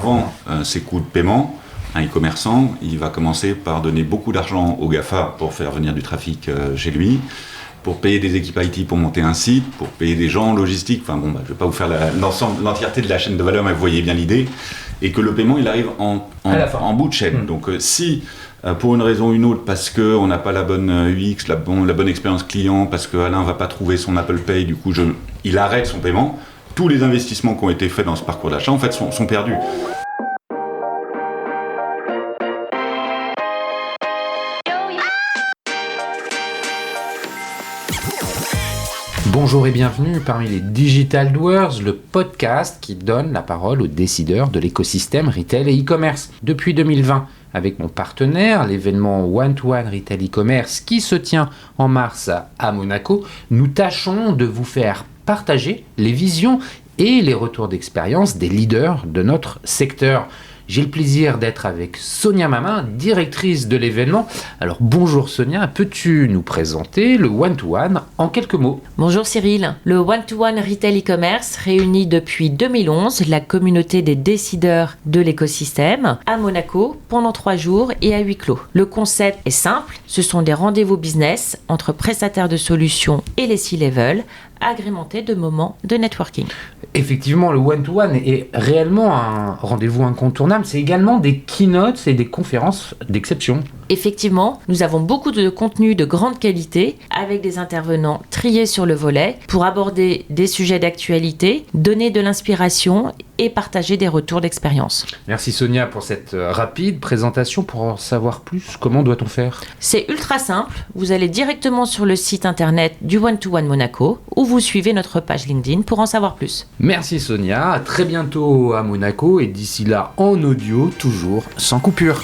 Avant ses coûts de paiement, un e-commerçant, il va commencer par donner beaucoup d'argent au GAFA pour faire venir du trafic chez lui, pour payer des équipes IT pour monter un site, pour payer des gens en logistique. Enfin bon, je ne vais pas vous faire l'entièreté de la chaîne de valeur, mais vous voyez bien l'idée. Et que le paiement, il arrive en bout de chaîne. Donc si, pour une raison ou une autre, parce qu'on n'a pas la bonne UX, la bonne expérience client, parce qu'Alain ne va pas trouver son Apple Pay, du coup, il arrête son paiement, tous les investissements qui ont été faits dans ce parcours d'achat, en fait, sont perdus. Bonjour et bienvenue parmi les Digital Doers, le podcast qui donne la parole aux décideurs de l'écosystème retail et e-commerce. Depuis 2020, avec mon partenaire, l'événement One-to-One Retail e-commerce qui se tient en mars à Monaco, nous tâchons de vous faire partager les visions et les retours d'expérience des leaders de notre secteur. J'ai le plaisir d'être avec Sonia Mamin, directrice de l'événement. Alors bonjour Sonia, peux-tu nous présenter le One-to-One en quelques mots ? Bonjour Cyril, le One-to-One Retail e-commerce réunit depuis 2011 la communauté des décideurs de l'écosystème à Monaco pendant 3 jours et à huis clos. Le concept est simple, ce sont des rendez-vous business entre prestataires de solutions et les C-level, agrémentés de moments de networking. Effectivement, le one-to-one est réellement un rendez-vous incontournable. C'est également des keynotes et des conférences d'exception. Effectivement, nous avons beaucoup de contenu de grande qualité avec des intervenants triés sur le volet pour aborder des sujets d'actualité, donner de l'inspiration et partager des retours d'expérience. Merci Sonia pour cette rapide présentation. Pour en savoir plus, comment doit-on faire ? C'est ultra simple. Vous allez directement sur le site internet du One-to-One Monaco ou vous suivez notre page LinkedIn pour en savoir plus. Merci Sonia, à très bientôt à Monaco et d'ici là en audio, toujours sans coupure.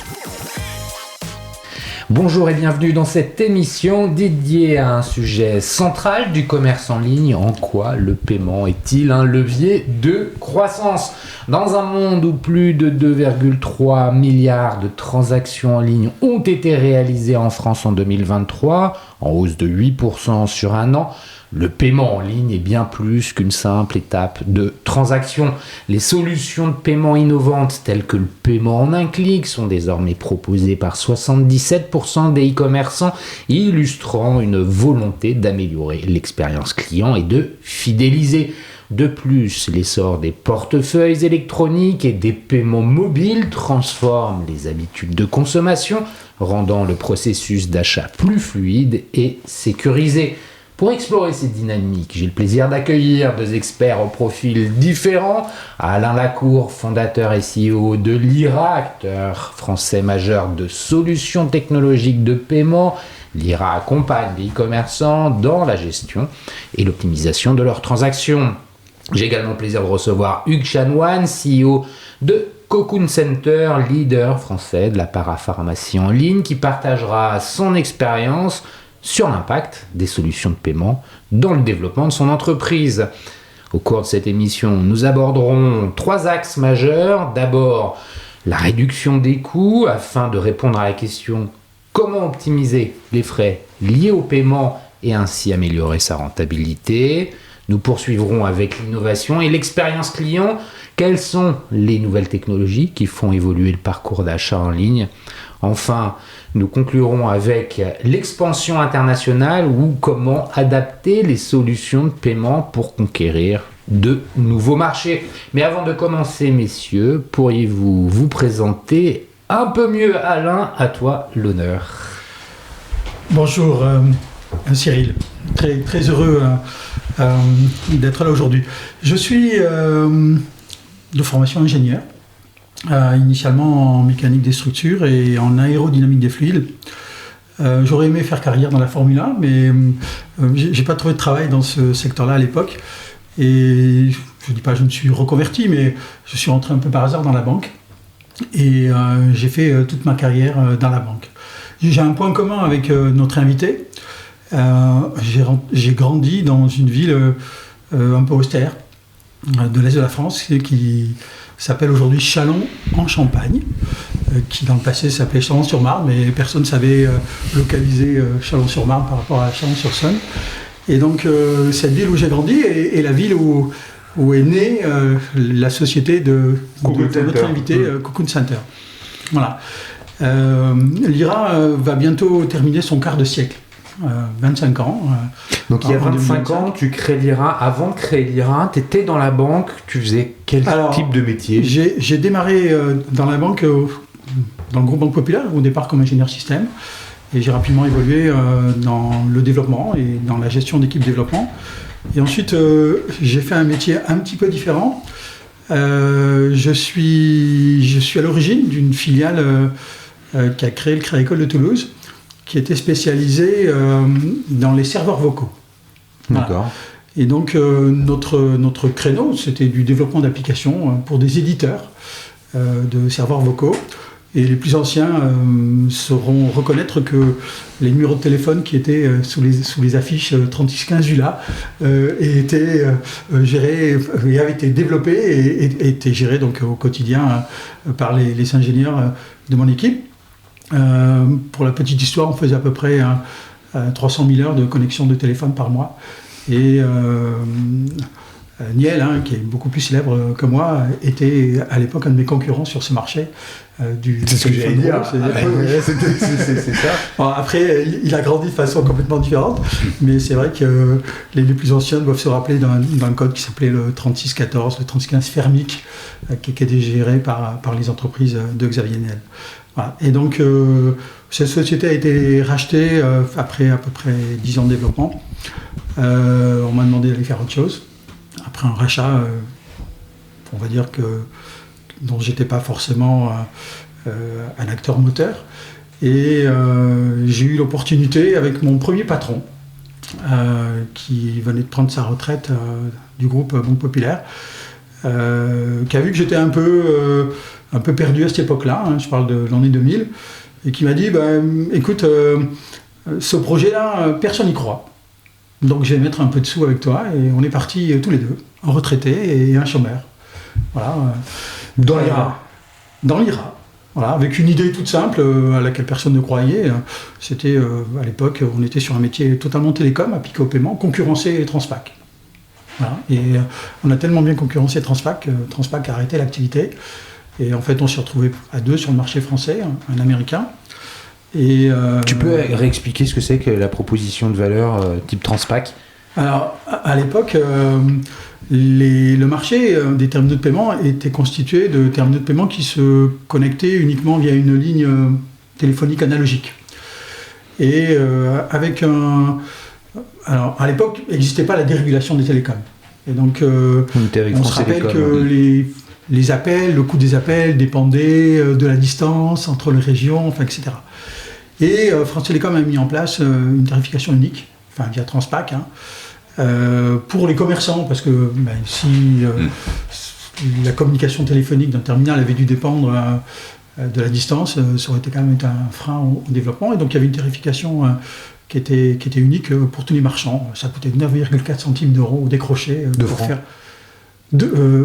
Bonjour et bienvenue dans cette émission dédiée à un sujet central du commerce en ligne. En quoi le paiement est-il un levier de croissance ? Dans un monde où plus de 2,3 milliards de transactions en ligne ont été réalisées en France en 2023, en hausse de 8% sur un an, le paiement en ligne est bien plus qu'une simple étape de transaction. Les solutions de paiement innovantes telles que le paiement en un clic sont désormais proposées par 77% des e-commerçants, illustrant une volonté d'améliorer l'expérience client et de fidéliser. De plus, l'essor des portefeuilles électroniques et des paiements mobiles transforme les habitudes de consommation, rendant le processus d'achat plus fluide et sécurisé. Pour explorer cette dynamique, j'ai le plaisir d'accueillir 2 experts au profil différents. Alain Lacour, fondateur et CEO de Lyra, acteur français majeur de solutions technologiques de paiement. Lyra accompagne les e-commerçants dans la gestion et l'optimisation de leurs transactions. J'ai également le plaisir de recevoir Hugues Chanoine, CEO de Cocoon Center, leader français de la parapharmacie en ligne, qui partagera son expérience sur l'impact des solutions de paiement dans le développement de son entreprise. Au cours de cette émission, nous aborderons 3 axes majeurs. D'abord, la réduction des coûts afin de répondre à la question comment optimiser les frais liés au paiement et ainsi améliorer sa rentabilité. Nous poursuivrons avec l'innovation et l'expérience client. Quelles sont les nouvelles technologies qui font évoluer le parcours d'achat en ligne ? Enfin, nous conclurons avec l'expansion internationale ou comment adapter les solutions de paiement pour conquérir de nouveaux marchés. Mais avant de commencer, messieurs, pourriez-vous vous présenter un peu mieux ? Alain, à toi l'honneur. Bonjour Cyril, très heureux d'être là aujourd'hui. Je suis de formation ingénieur. Initialement en mécanique des structures et en aérodynamique des fluides. J'aurais aimé faire carrière dans la Formule 1, mais j'ai pas trouvé de travail dans ce secteur-là à l'époque. Et je dis pas je me suis reconverti, mais je suis rentré un peu par hasard dans la banque. Et j'ai fait toute ma carrière dans la banque. J'ai un point commun avec notre invité. J'ai grandi dans une ville un peu austère de l'Est de la France qui s'appelle aujourd'hui Châlons en Champagne, qui dans le passé s'appelait Chalon-sur-Marne, mais personne ne savait localiser Chalon-sur-Marne par rapport à Chalon-sur-Saône. Et donc cette ville où j'ai grandi est la ville où où est née la société de Cocoon notre Center. invité, Cocoon Center. Voilà. L'IRA va bientôt terminer son quart de siècle, 25 ans. Donc il y a En 25 2025. ans, tu crées l'IRA. Avant de créer l'IRA, tu étais dans la banque, tu faisais quel Alors, type de métier? J'ai démarré dans la banque, dans le groupe Banque Populaire, au départ comme ingénieur système. Et j'ai rapidement évolué dans le développement et dans la gestion d'équipe développement. Et ensuite, j'ai fait un métier un petit peu différent. Je suis à l'origine d'une filiale qui a créé le Crédit Agricole de Toulouse, qui était spécialisée dans les serveurs vocaux. Voilà. D'accord. Et donc, notre créneau, c'était du développement d'applications pour des éditeurs de serveurs vocaux. Et les plus anciens sauront reconnaître que les numéros de téléphone qui étaient sous les affiches 3615 ULA étaient gérés et avaient été développés et étaient gérés donc, au quotidien par les ingénieurs de mon équipe. Pour la petite histoire, on faisait à peu près 300 000 heures de connexion de téléphone par mois. Et Niel, qui est beaucoup plus célèbre que moi, était à l'époque un de mes concurrents sur ce marché. C'est ce que j'allais dire. C'est ça. Bon, après, il a grandi de façon complètement différente, mais c'est vrai que les plus anciens doivent se rappeler d'un code qui s'appelait le 3614, le 3615 Fermic, qui était géré par les entreprises de Xavier Niel. Voilà. Et donc, cette société a été rachetée après à peu près 10 ans de développement. On m'a demandé d'aller faire autre chose. Après un rachat, on va dire que dont j'étais pas forcément un acteur moteur. Et j'ai eu l'opportunité avec mon premier patron, qui venait de prendre sa retraite du groupe Banque Populaire, qui a vu que j'étais un peu perdu à cette époque-là, je parle de l'année 2000, et qui m'a dit, écoute, ce projet-là, personne n'y croit. Donc je vais mettre un peu de sous avec toi, et on est partis tous les deux, un retraité et un chômeur. Voilà. Dans l'IRA. Dans l'IRA. Voilà, avec une idée toute simple à laquelle personne ne croyait. C'était, à l'époque, on était sur un métier totalement télécom, appliqué au paiement, concurrencer les Transpac. Voilà. Et on a tellement bien concurrencé Transpac, Transpac a arrêté l'activité. Et en fait, on s'est retrouvés à deux sur le marché français, un américain. Et, Tu peux réexpliquer ce que c'est que la proposition de valeur type Transpac? Alors, à l'époque, le marché des terminaux de paiement était constitué de terminaux de paiement qui se connectaient uniquement via une ligne téléphonique analogique. Et avec un... Alors, à l'époque, n'existait pas la dérégulation des télécoms. Et donc, on se rappelle que les appels, le coût des appels dépendait de la distance entre les régions, enfin, etc. Et France Télécom a mis en place une tarification unique, enfin via Transpac, pour les commerçants, parce que si la communication téléphonique d'un terminal avait dû dépendre de la distance, ça aurait été quand même été un frein au développement. Et donc il y avait une tarification qui était unique pour tous les marchands. Ça coûtait 9,4 centimes d'euros au décroché. De francs.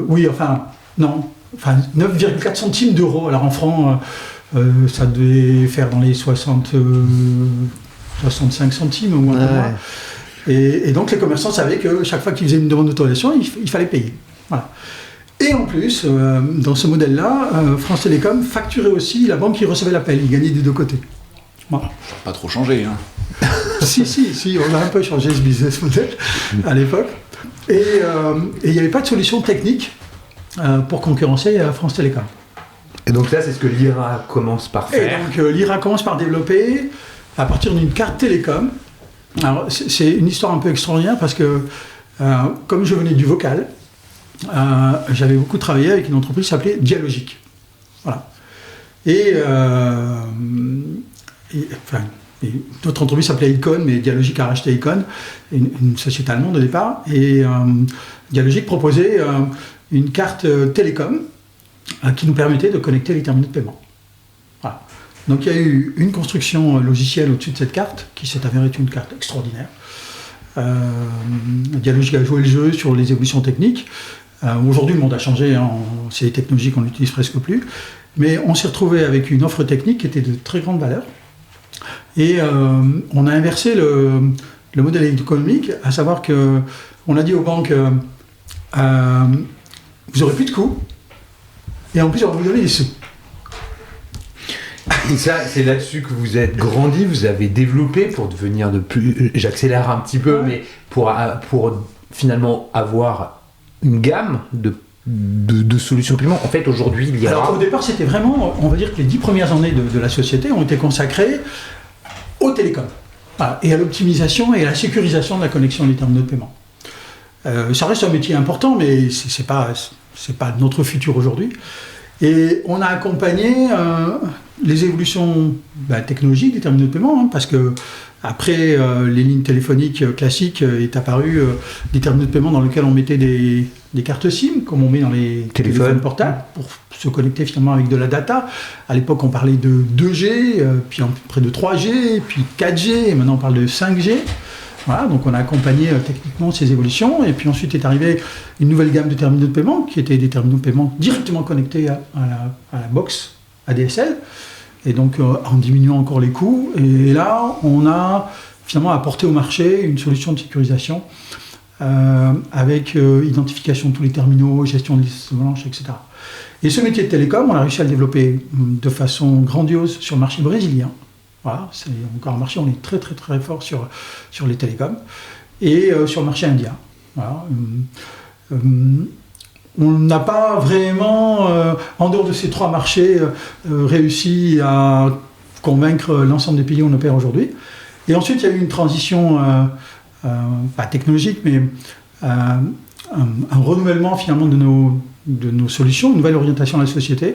Oui, enfin, non. Enfin, 9,4 centimes d'euros. Alors en francs, ça devait faire dans les 65 centimes ou un peu moins. Et donc les commerçants savaient que chaque fois qu'ils faisaient une demande d'autorisation, il fallait payer. Voilà. Et en plus, dans ce modèle-là, France Télécom facturait aussi la banque qui recevait l'appel. Il gagnait des deux côtés. Voilà. Ça n'a pas trop changé. Si, on a un peu changé ce business model à l'époque. Et il n'y avait pas de solution technique pour concurrencer France Télécom. Et donc là, c'est ce que l'IRA commence par faire. Et donc l'IRA commence par développer, à partir d'une carte télécom. Alors c'est une histoire un peu extraordinaire parce que, comme je venais du vocal, j'avais beaucoup travaillé avec une entreprise qui s'appelait Dialogic. Voilà. Et d'autres entreprises s'appelaient Icon, mais Dialogic a racheté Icon, une société allemande au départ. Et Dialogic proposait une carte télécom qui nous permettait de connecter les terminaux de paiement. Voilà. Donc il y a eu une construction logicielle au-dessus de cette carte, qui s'est avérée être une carte extraordinaire. Dialogic a joué le jeu sur les évolutions techniques. Aujourd'hui, le monde a changé, c'est des technologies qu'on n'utilise presque plus. Mais on s'est retrouvé avec une offre technique qui était de très grande valeur. Et on a inversé le modèle économique, à savoir qu'on a dit aux banques, vous n'aurez plus de coûts, et en plus, on va vous donner des sous. Et ça, c'est là-dessus que vous êtes grandi, vous avez développé pour devenir de plus... J'accélère un petit peu, mais pour finalement avoir une gamme de solutions de paiement. En fait, aujourd'hui, il y a... Alors, au départ, c'était vraiment, on va dire que les 10 premières années de la société ont été consacrées aux télécoms, voilà, et à l'optimisation et à la sécurisation de la connexion des terminaux de paiement. Ça reste un métier important, mais c'est pas notre futur aujourd'hui. Et on a accompagné les évolutions technologiques des terminaux de paiement, parce que après les lignes téléphoniques classiques est apparu des terminaux de paiement dans lesquels on mettait des cartes SIM, comme on met dans les téléphones portables, pour se connecter finalement avec de la data. À l'époque, on parlait de 2G, puis près de 3G, puis 4G, et maintenant on parle de 5G. Voilà, donc on a accompagné techniquement ces évolutions, et puis ensuite est arrivée une nouvelle gamme de terminaux de paiement, qui étaient des terminaux de paiement directement connectés à la box ADSL, et donc en diminuant encore les coûts. Et là, on a finalement apporté au marché une solution de sécurisation avec identification de tous les terminaux, gestion des listes blanches, etc. Et ce métier de télécom, on a réussi à le développer de façon grandiose sur le marché brésilien. Voilà, c'est encore un marché, on est très très très fort sur les télécoms, et sur le marché indien. Voilà. On n'a pas vraiment, en dehors de ces 3 marchés, réussi à convaincre l'ensemble des pays où on opère aujourd'hui. Et ensuite, il y a eu une transition, pas technologique, mais un renouvellement finalement de nos solutions, une nouvelle orientation de la société.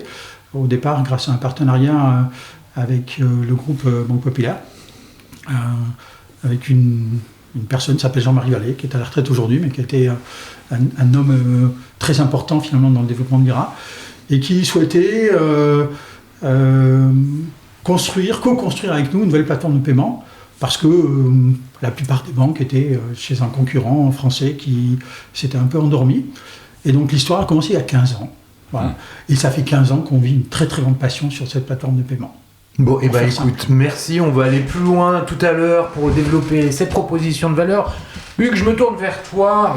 Au départ, grâce à un partenariat avec le groupe Banque Populaire, avec une personne qui s'appelle Jean-Marie Vallée, qui est à la retraite aujourd'hui, mais qui a été un homme très important finalement dans le développement de Mira, et qui souhaitait co-construire avec nous une nouvelle plateforme de paiement, parce que la plupart des banques étaient chez un concurrent français qui s'était un peu endormi. Et donc l'histoire a commencé il y a 15 ans. Voilà. Et ça fait 15 ans qu'on vit une très très grande passion sur cette plateforme de paiement. Bon, et écoute, merci, on va aller plus loin tout à l'heure pour développer cette proposition de valeur. Hugues, je me tourne vers toi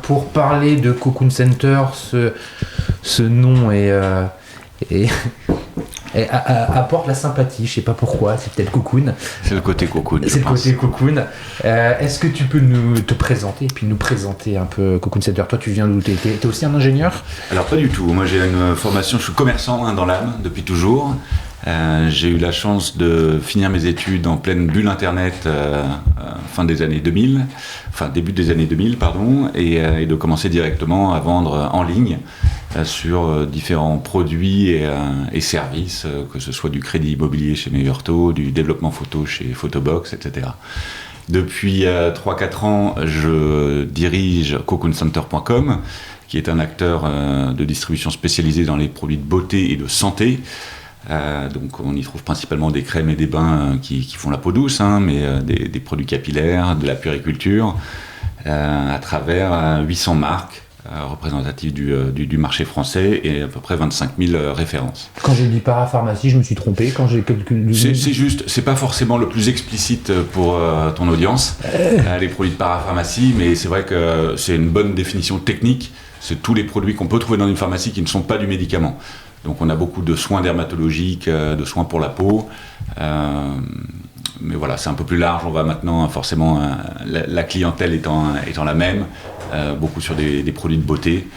pour parler de Cocoon Center. Ce nom apporte la sympathie, je sais pas pourquoi, c'est peut-être Cocoon. C'est le côté Cocoon. C'est le côté Cocoon. Est-ce que tu peux te présenter, et puis nous présenter un peu Cocoon Center? Toi, tu viens d'où? T'es aussi un ingénieur? Alors pas du tout, moi j'ai une formation, je suis commerçant dans l'âme depuis toujours. J'ai eu la chance de finir mes études en pleine bulle internet début des années 2000 pardon, et de commencer directement à vendre en ligne sur différents produits et services, que ce soit du crédit immobilier chez Meilleur Taux, du développement photo chez Photobox, etc. Depuis 3-4 ans, je dirige CocoonCenter.com, qui est un acteur de distribution spécialisé dans les produits de beauté et de santé. Donc on y trouve principalement des crèmes et des bains qui font la peau douce, mais des produits capillaires, de la puériculture, à travers 800 marques représentatives du marché français et à peu près 25 000 références. Quand j'ai dit parapharmacie, je me suis trompé. Quand j'ai c'est juste, c'est pas forcément le plus explicite pour ton audience, les produits de parapharmacie, mais c'est vrai que c'est une bonne définition technique. C'est tous les produits qu'on peut trouver dans une pharmacie qui ne sont pas du médicament. Donc on a beaucoup de soins dermatologiques, de soins pour la peau, mais voilà, c'est un peu plus large. On va maintenant forcément, la clientèle étant la même, beaucoup sur des produits de beauté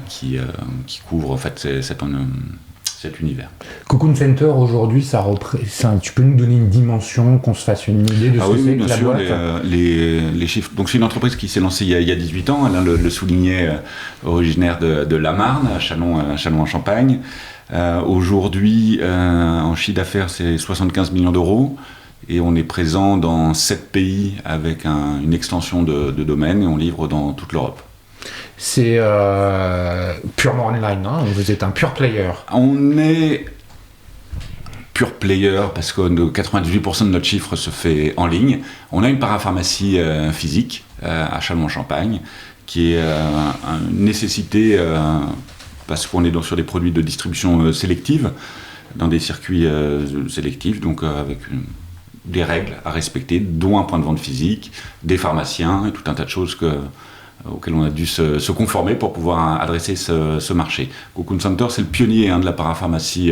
qui couvrent en fait cet univers. Cocoon Center aujourd'hui, tu peux nous donner une dimension, qu'on se fasse une idée de ce que c'est que la boîte? Les chiffres. Donc c'est une entreprise qui s'est lancée il y a 18 ans. Alain le soulignait, originaire de la Marne, à Châlons en Champagne. Aujourd'hui, en chiffre d'affaires, c'est 75 millions d'euros. Et on est présent dans 7 pays avec une extension de domaines, et on livre dans toute l'Europe. C'est purement online, hein? Vous êtes un pure player. On est pure player parce que 98% de notre chiffre se fait en ligne. On a une parapharmacie physique à Châlons-en-Champagne qui est une nécessité parce qu'on est sur des produits de distribution sélective, dans des circuits sélectifs, donc avec des règles à respecter, dont un point de vente physique, des pharmaciens et tout un tas de choses auquel on a dû se conformer pour pouvoir adresser ce marché. Cocoon Center, c'est le pionnier de la parapharmacie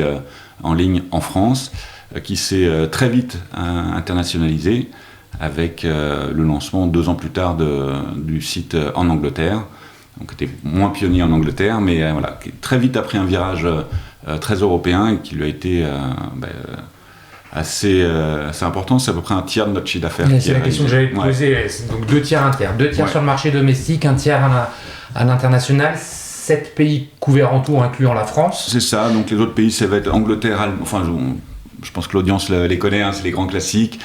en ligne en France, qui s'est très vite internationalisé avec le lancement 2 ans plus tard du site en Angleterre. Donc, était moins pionnier en Angleterre, mais voilà, qui très vite a pris un virage très européen et qui lui a été assez important. C'est à peu près un tiers de notre chiffre d'affaires. C'est la question que j'allais te poser. Donc 2 tiers, 1 tiers. 2 tiers sur le marché domestique, 1 tiers à l'international. 7 pays couverts en tout, incluant la France. C'est ça. Donc les autres pays, ça va être Angleterre, enfin je pense que l'audience les connaît, c'est les grands classiques.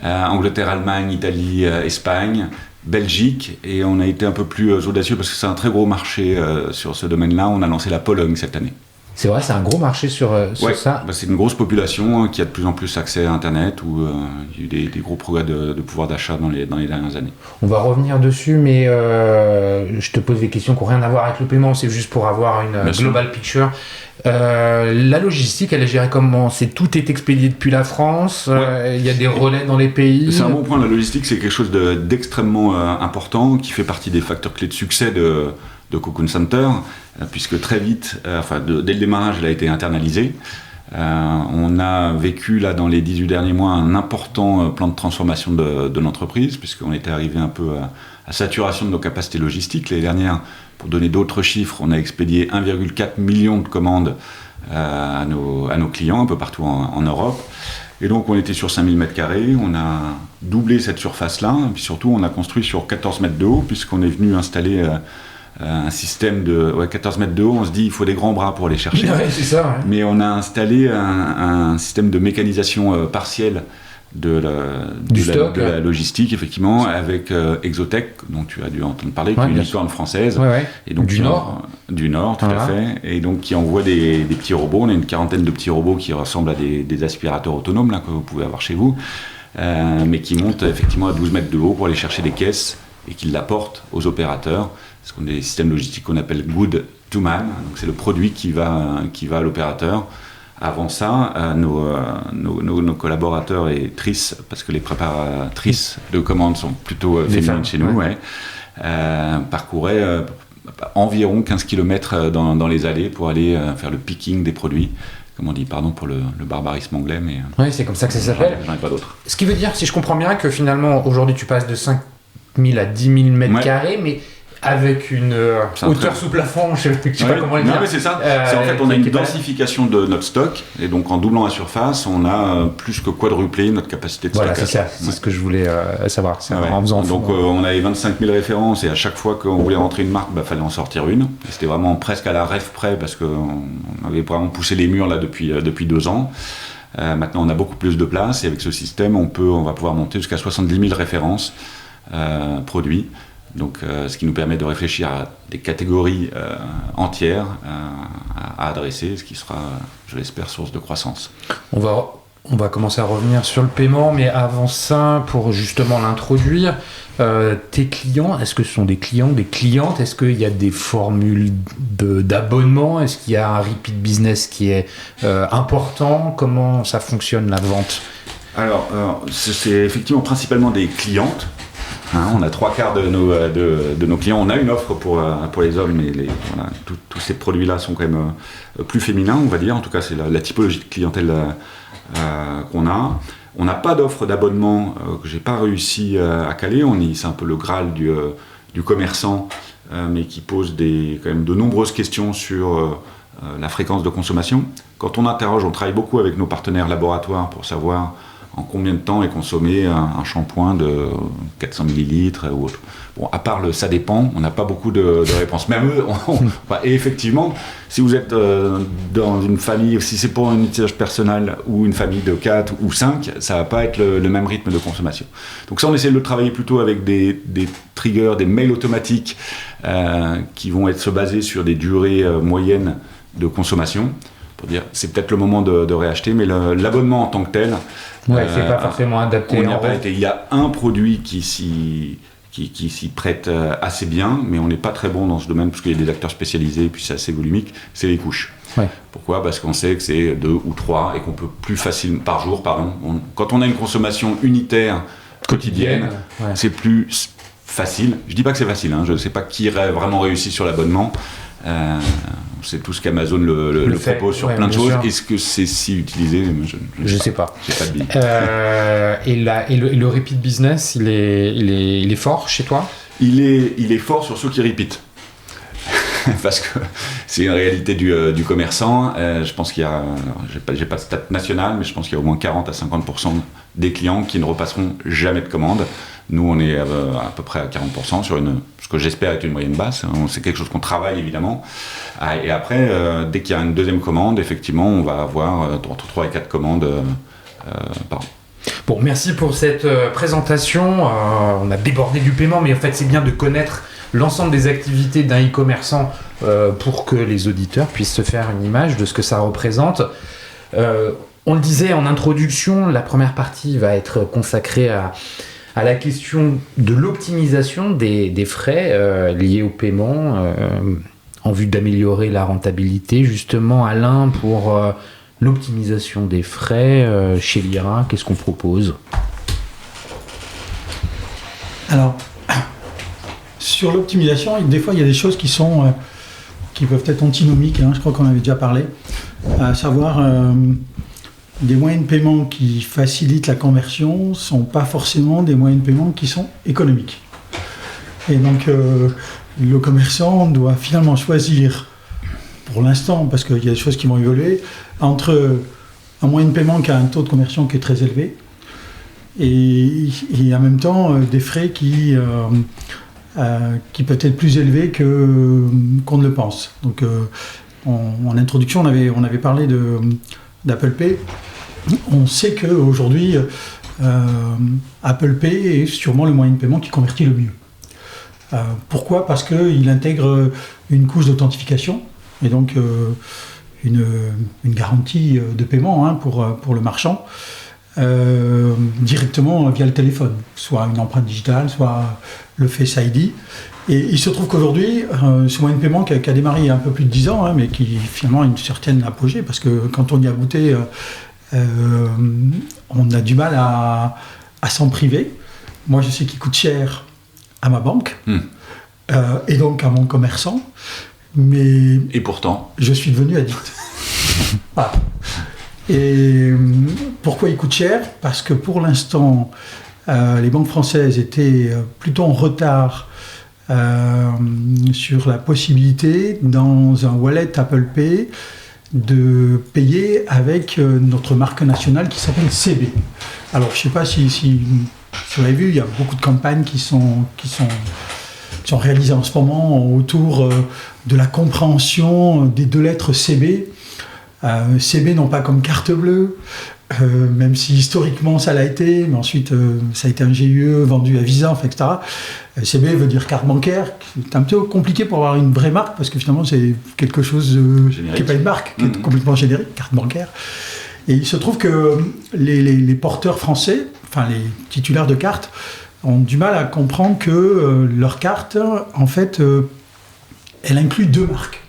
Angleterre, Allemagne, Italie, Espagne, Belgique, et on a été un peu plus audacieux parce que c'est un très gros marché sur ce domaine-là. On a lancé la Pologne cette année. C'est vrai, c'est un gros marché sur ça. C'est une grosse population qui a de plus en plus accès à Internet, où il y a eu des gros progrès de pouvoir d'achat dans les dernières années. On va revenir dessus, mais je te pose des questions qui n'ont rien à voir avec le paiement, c'est juste pour avoir une global picture. La logistique, elle est gérée comment? Tout est expédié depuis la France, il y a des relais dans les pays. C'est un bon point, la logistique c'est quelque chose d'extrêmement important, qui fait partie des facteurs clés de succès de Cocoon Center, puisque très vite, dès le démarrage, elle a été internalisée. On a vécu là dans les 18 derniers mois un important plan de transformation de l'entreprise, puisqu'on était arrivé un peu à saturation de nos capacités logistiques. L'année dernière, pour donner d'autres chiffres, on a expédié 1,4 million de commandes à nos clients un peu partout en Europe. Et donc on était sur 5000 m², on a doublé cette surface-là, et puis surtout on a construit sur 14 mètres de haut, puisqu'on est venu installer un système de 14 mètres de haut. On se dit il faut des grands bras pour les chercher. Ouais, c'est ça, ouais. Mais on a installé un système de mécanisation partielle de la logistique, effectivement, avec Exotech, dont tu as dû entendre parler, qui est une licorne française. Et donc du Nord, tout à fait. Et donc qui envoie des petits robots. On a une quarantaine de petits robots qui ressemblent à des aspirateurs autonomes là, que vous pouvez avoir chez vous, mais qui montent effectivement à 12 mètres de haut pour aller chercher des caisses et qui l'apportent aux opérateurs. Ce qu'on a des systèmes logistiques qu'on appelle good to man. Donc c'est le produit qui va à l'opérateur. Avant ça, nos collaborateurs et trices, parce que les préparatrices de commandes sont plutôt féminines chez nous, parcouraient environ 15 km dans les allées pour aller faire le picking des produits. Comme on dit, pardon pour le barbarisme anglais, mais... Oui, c'est comme ça que ça s'appelle. J'en ai pas d'autres. Ce qui veut dire, si je comprends bien, que finalement, aujourd'hui, tu passes de 5 000 à 10 000 m², mais avec une hauteur sous plafond, je sais pas comment le dire. Non, mais c'est ça. C'est en fait, on a une densification de notre stock, et donc en doublant la surface, on a plus que quadruplé notre capacité de stockage. Voilà, c'est ça. C'est ce que je voulais savoir. En faisant donc on avait 25 000 références, et à chaque fois qu'on voulait rentrer une marque, fallait en sortir une. Et c'était vraiment presque à la rêve près, parce qu'on avait vraiment poussé les murs là depuis 2 ans. Maintenant, on a beaucoup plus de place, et avec ce système, on va pouvoir monter jusqu'à 70 000 références produits. Donc, ce qui nous permet de réfléchir à des catégories entières à adresser, ce qui sera, je l'espère, source de croissance. On va commencer à revenir sur le paiement, mais avant ça, pour justement l'introduire, tes clients, est-ce que ce sont des clients, des clientes? Est-ce qu'il y a des formules d'abonnement? Est-ce qu'il y a un repeat business qui est important? Comment ça fonctionne, la vente? Alors, c'est effectivement principalement des clientes. On a 3/4 de nos clients. On a une offre pour les hommes, mais tous ces produits-là sont quand même plus féminins, on va dire. En tout cas, c'est la typologie de clientèle qu'on a. On n'a pas d'offre d'abonnement que j'ai pas réussi à caler. C'est un peu le Graal du commerçant, mais qui pose quand même de nombreuses questions sur la fréquence de consommation. Quand on travaille beaucoup avec nos partenaires laboratoires pour savoir en combien de temps est consommé un shampoing de 400 ml ou autre. Bon, à part ça dépend, on n'a pas beaucoup de réponses. Même eux, et effectivement, si vous êtes dans une famille, si c'est pour un usage personnel ou une famille de 4 ou 5, ça ne va pas être le même rythme de consommation. Donc ça, on essaie de le travailler plutôt avec des triggers, des mails automatiques qui vont se baser sur des durées moyennes de consommation. Pour dire, c'est peut-être le moment de réacheter, mais l'abonnement en tant que tel, c'est pas forcément adapté. On n'y a pas été. Il y a un produit qui s'y prête assez bien, mais on n'est pas très bon dans ce domaine parce qu'il y a des acteurs spécialisés et puis c'est assez volumique, c'est les couches. Pourquoi ? Parce qu'on sait que c'est 2 ou 3 et qu'on peut plus facilement, par jour, quand on a une consommation unitaire quotidienne, c'est plus facile. Je dis pas que c'est facile, je ne sais pas qui aurait vraiment réussi sur l'abonnement. C'est tout ce qu'Amazon le propose sur plein de choses. Sûr. Est-ce que c'est si utilisé? Je sais pas. J'ai pas de billes. Et le repeat business, il est fort chez toi? Il est fort sur ceux qui repeat. Parce que c'est une réalité du commerçant. Je pense qu'il y a, j'ai pas de stat national, mais je pense qu'il y a au moins 40 à 50% des clients qui ne repasseront jamais de commande. Nous, on est à peu près à 40% sur ce que j'espère être une moyenne basse. C'est quelque chose qu'on travaille évidemment. Et après, dès qu'il y a une deuxième commande, effectivement, on va avoir entre 3 et 4 commandes par an. Bon, merci pour cette présentation. On a débordé du paiement, mais en fait, c'est bien de connaître l'ensemble des activités d'un e-commerçant pour que les auditeurs puissent se faire une image de ce que ça représente. On le disait en introduction, la première partie va être consacrée à la question de l'optimisation des frais liés au paiement en vue d'améliorer la rentabilité. Justement, Alain, pour l'optimisation des frais chez Lyra, qu'est-ce qu'on propose? Alors, sur l'optimisation, des fois il y a des choses qui peuvent être antinomiques, je crois qu'on en avait déjà parlé, à savoir des moyens de paiement qui facilitent la conversion ne sont pas forcément des moyens de paiement qui sont économiques. Et donc le commerçant doit finalement choisir, pour l'instant, parce qu'il y a des choses qui vont évoluer, entre un moyen de paiement qui a un taux de conversion qui est très élevé et en même temps des frais qui peut être plus élevé qu'on ne le pense. Donc, en introduction, on avait parlé d'Apple Pay. On sait qu'aujourd'hui, Apple Pay est sûrement le moyen de paiement qui convertit le mieux. Pourquoi ? Parce qu'il intègre une couche d'authentification et donc une garantie de paiement pour le marchand. Directement via le téléphone, soit une empreinte digitale, soit le Face ID. Et il se trouve qu'aujourd'hui, ce moyen de paiement qui a démarré il y a un peu plus de 10 ans, mais qui finalement a une certaine apogée, parce que quand on y a goûté, on a du mal à s'en priver. Moi, je sais qu'il coûte cher à ma banque, et donc à mon commerçant, mais... Et pourtant je suis devenu addict. Voilà. Et pourquoi il coûte cher ? Parce que pour l'instant, les banques françaises étaient plutôt en retard sur la possibilité, dans un wallet Apple Pay, de payer avec notre marque nationale qui s'appelle CB. Alors, je ne sais pas si vous avez vu, il y a beaucoup de campagnes qui sont réalisées en ce moment autour de la compréhension des deux lettres CB. CB non pas comme carte bleue, même si historiquement ça l'a été, mais ensuite ça a été un GUE vendu à Visa, etc. CB veut dire carte bancaire. C'est un peu compliqué pour avoir une vraie marque parce que finalement c'est quelque chose qui n'est pas une marque, qui est complètement générique, carte bancaire. Et il se trouve que les porteurs français, enfin les titulaires de cartes, ont du mal à comprendre que leur carte, en fait, elle inclut deux marques,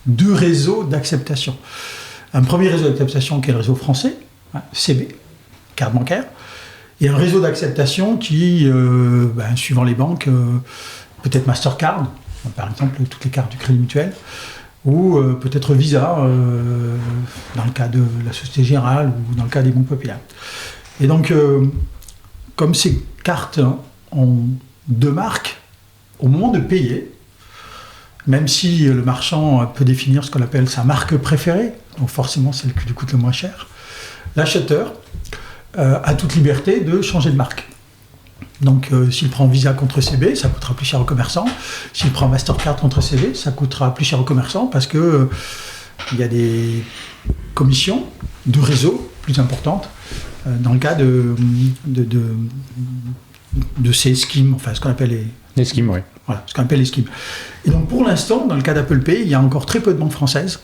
deux réseaux d'acceptation. Un premier réseau d'acceptation qui est le réseau français, CB, carte bancaire, et un réseau d'acceptation qui, suivant les banques, peut-être Mastercard, par exemple toutes les cartes du Crédit Mutuel, ou peut-être Visa, dans le cas de la Société Générale ou dans le cas des banques populaires. Et donc, comme ces cartes ont deux marques, au moment de payer, même si le marchand peut définir ce qu'on appelle sa marque préférée, donc forcément celle qui lui coûte le moins cher, l'acheteur a toute liberté de changer de marque. Donc s'il prend Visa contre CB, ça coûtera plus cher au commerçant. S'il prend Mastercard contre CB, ça coûtera plus cher au commerçant parce que il y a des commissions de réseau plus importantes dans le cas de ces schemes, enfin ce qu'on appelle les schemes, oui. Voilà, ce qu'on appelle les schemes. Et donc pour l'instant, dans le cas d'Apple Pay, il y a encore très peu de banques françaises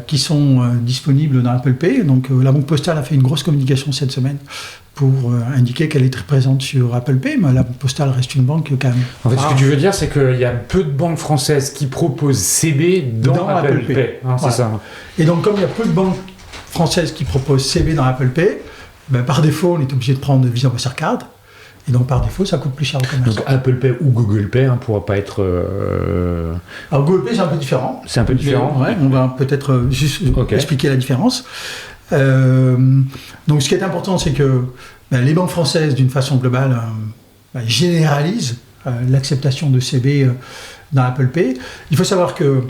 qui sont disponibles dans Apple Pay. Donc la Banque Postale a fait une grosse communication cette semaine pour indiquer qu'elle est très présente sur Apple Pay, mais la Banque Postale reste une banque quand même. En fait, ce que tu veux dire, c'est qu'il y a peu de banques françaises qui proposent CB dans Apple Pay. Voilà. C'est ça. Et donc comme il y a peu de banques françaises qui proposent CB dans Apple Pay, par défaut, on est obligé de prendre Visa Mastercard. Et donc, par défaut, ça coûte plus cher au commerçant. Donc Apple Pay ou Google Pay ne pourra pas être... Alors, Google Pay, c'est un peu différent. C'est un peu différent. Ouais, on va peut-être juste expliquer la différence. Donc, ce qui est important, c'est que les banques françaises, d'une façon globale, généralisent l'acceptation de CB dans Apple Pay. Il faut savoir que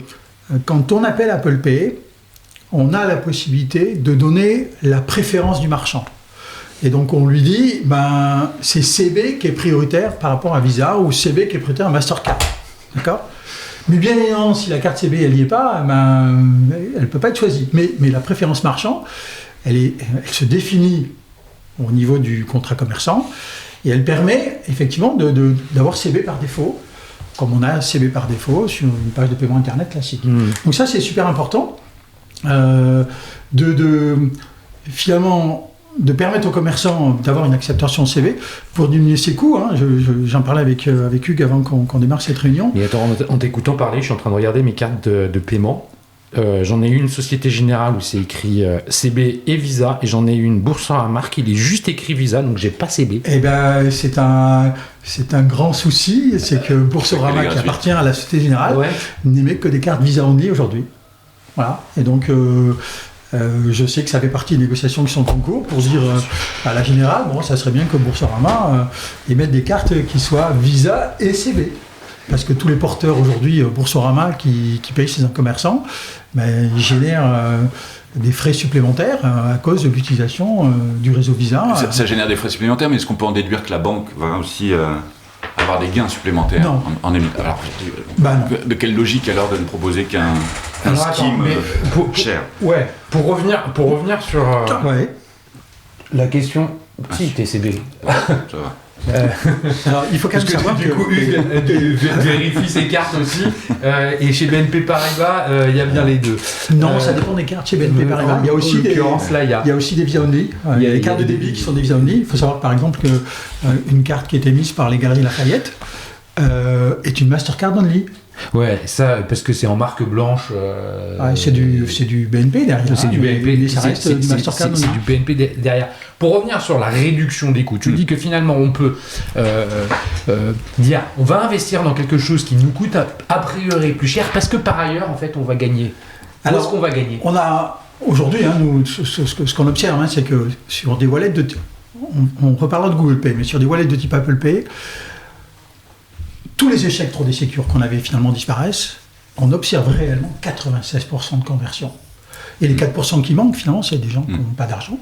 quand on appelle Apple Pay, on a la possibilité de donner la préférence du marchand. Et donc on lui dit, c'est CB qui est prioritaire par rapport à Visa ou CB qui est prioritaire à Mastercard. D'accord ? Mais bien évidemment, si la carte CB elle n'y est pas, elle ne peut pas être choisie. Mais la préférence marchand, elle se définit au niveau du contrat commerçant et elle permet effectivement d'avoir CB par défaut, comme on a CB par défaut sur une page de paiement internet classique. Donc ça, c'est super important finalement de permettre aux commerçants d'avoir une acceptation CB pour diminuer ses coûts. J'en parlais avec Hugues avant qu'on démarre cette réunion. Mais attends, en t'écoutant parler, je suis en train de regarder mes cartes de paiement. J'en ai une Société Générale où c'est écrit CB et Visa, et j'en ai une Boursorama il est juste écrit Visa, donc j'ai pas CB. Eh ben c'est un grand souci, c'est que Boursorama, qui appartient à la Société Générale, n'émet que des cartes Visa Only aujourd'hui. Voilà. Et donc je sais que ça fait partie des négociations qui sont en cours pour dire à la Générale, ça serait bien que Boursorama émette des cartes qui soient Visa et CB. Parce que tous les porteurs aujourd'hui, Boursorama, qui payent chez un commerçant, génèrent des frais supplémentaires à cause de l'utilisation du réseau Visa. Ça génère des frais supplémentaires, mais est-ce qu'on peut en déduire que la banque va aussi avoir des gains supplémentaires en émettant ? Alors, de quelle logique alors de ne proposer qu'un scheme cher ? Ouais, pour revenir sur la question... Si, TCB. Ça va. Alors, il faut quand même savoir que... Du coup, Hugues vérifie ses cartes aussi. Et chez BNP Paribas, il y a bien les deux. Non, ça dépend des cartes chez BNP Paribas. Il y a aussi des Visa Only. Il y a des cartes de débit qui sont des Visa Only. Il faut savoir par exemple qu'une carte qui est émise par les Galeries Lafayette est une Mastercard Only. Ouais, ça, parce que c'est en marque blanche. C'est du BNP derrière. C'est du BNP, mais ça reste du Mastercard Only. C'est du BNP derrière. Pour revenir sur la réduction des coûts, tu dis que finalement on peut dire on va investir dans quelque chose qui nous coûte a priori plus cher parce que par ailleurs en fait on va gagner. Alors, où est-ce qu'on va gagner ? On a aujourd'hui, nous, ce qu'on observe, c'est que sur des wallets on reparlera de Google Pay, mais sur des wallets de type Apple Pay, tous les échecs trop des sécures qu'on avait finalement disparaissent. On observe réellement 96% de conversion. Et les 4% qui manquent, finalement, c'est des gens qui n'ont pas d'argent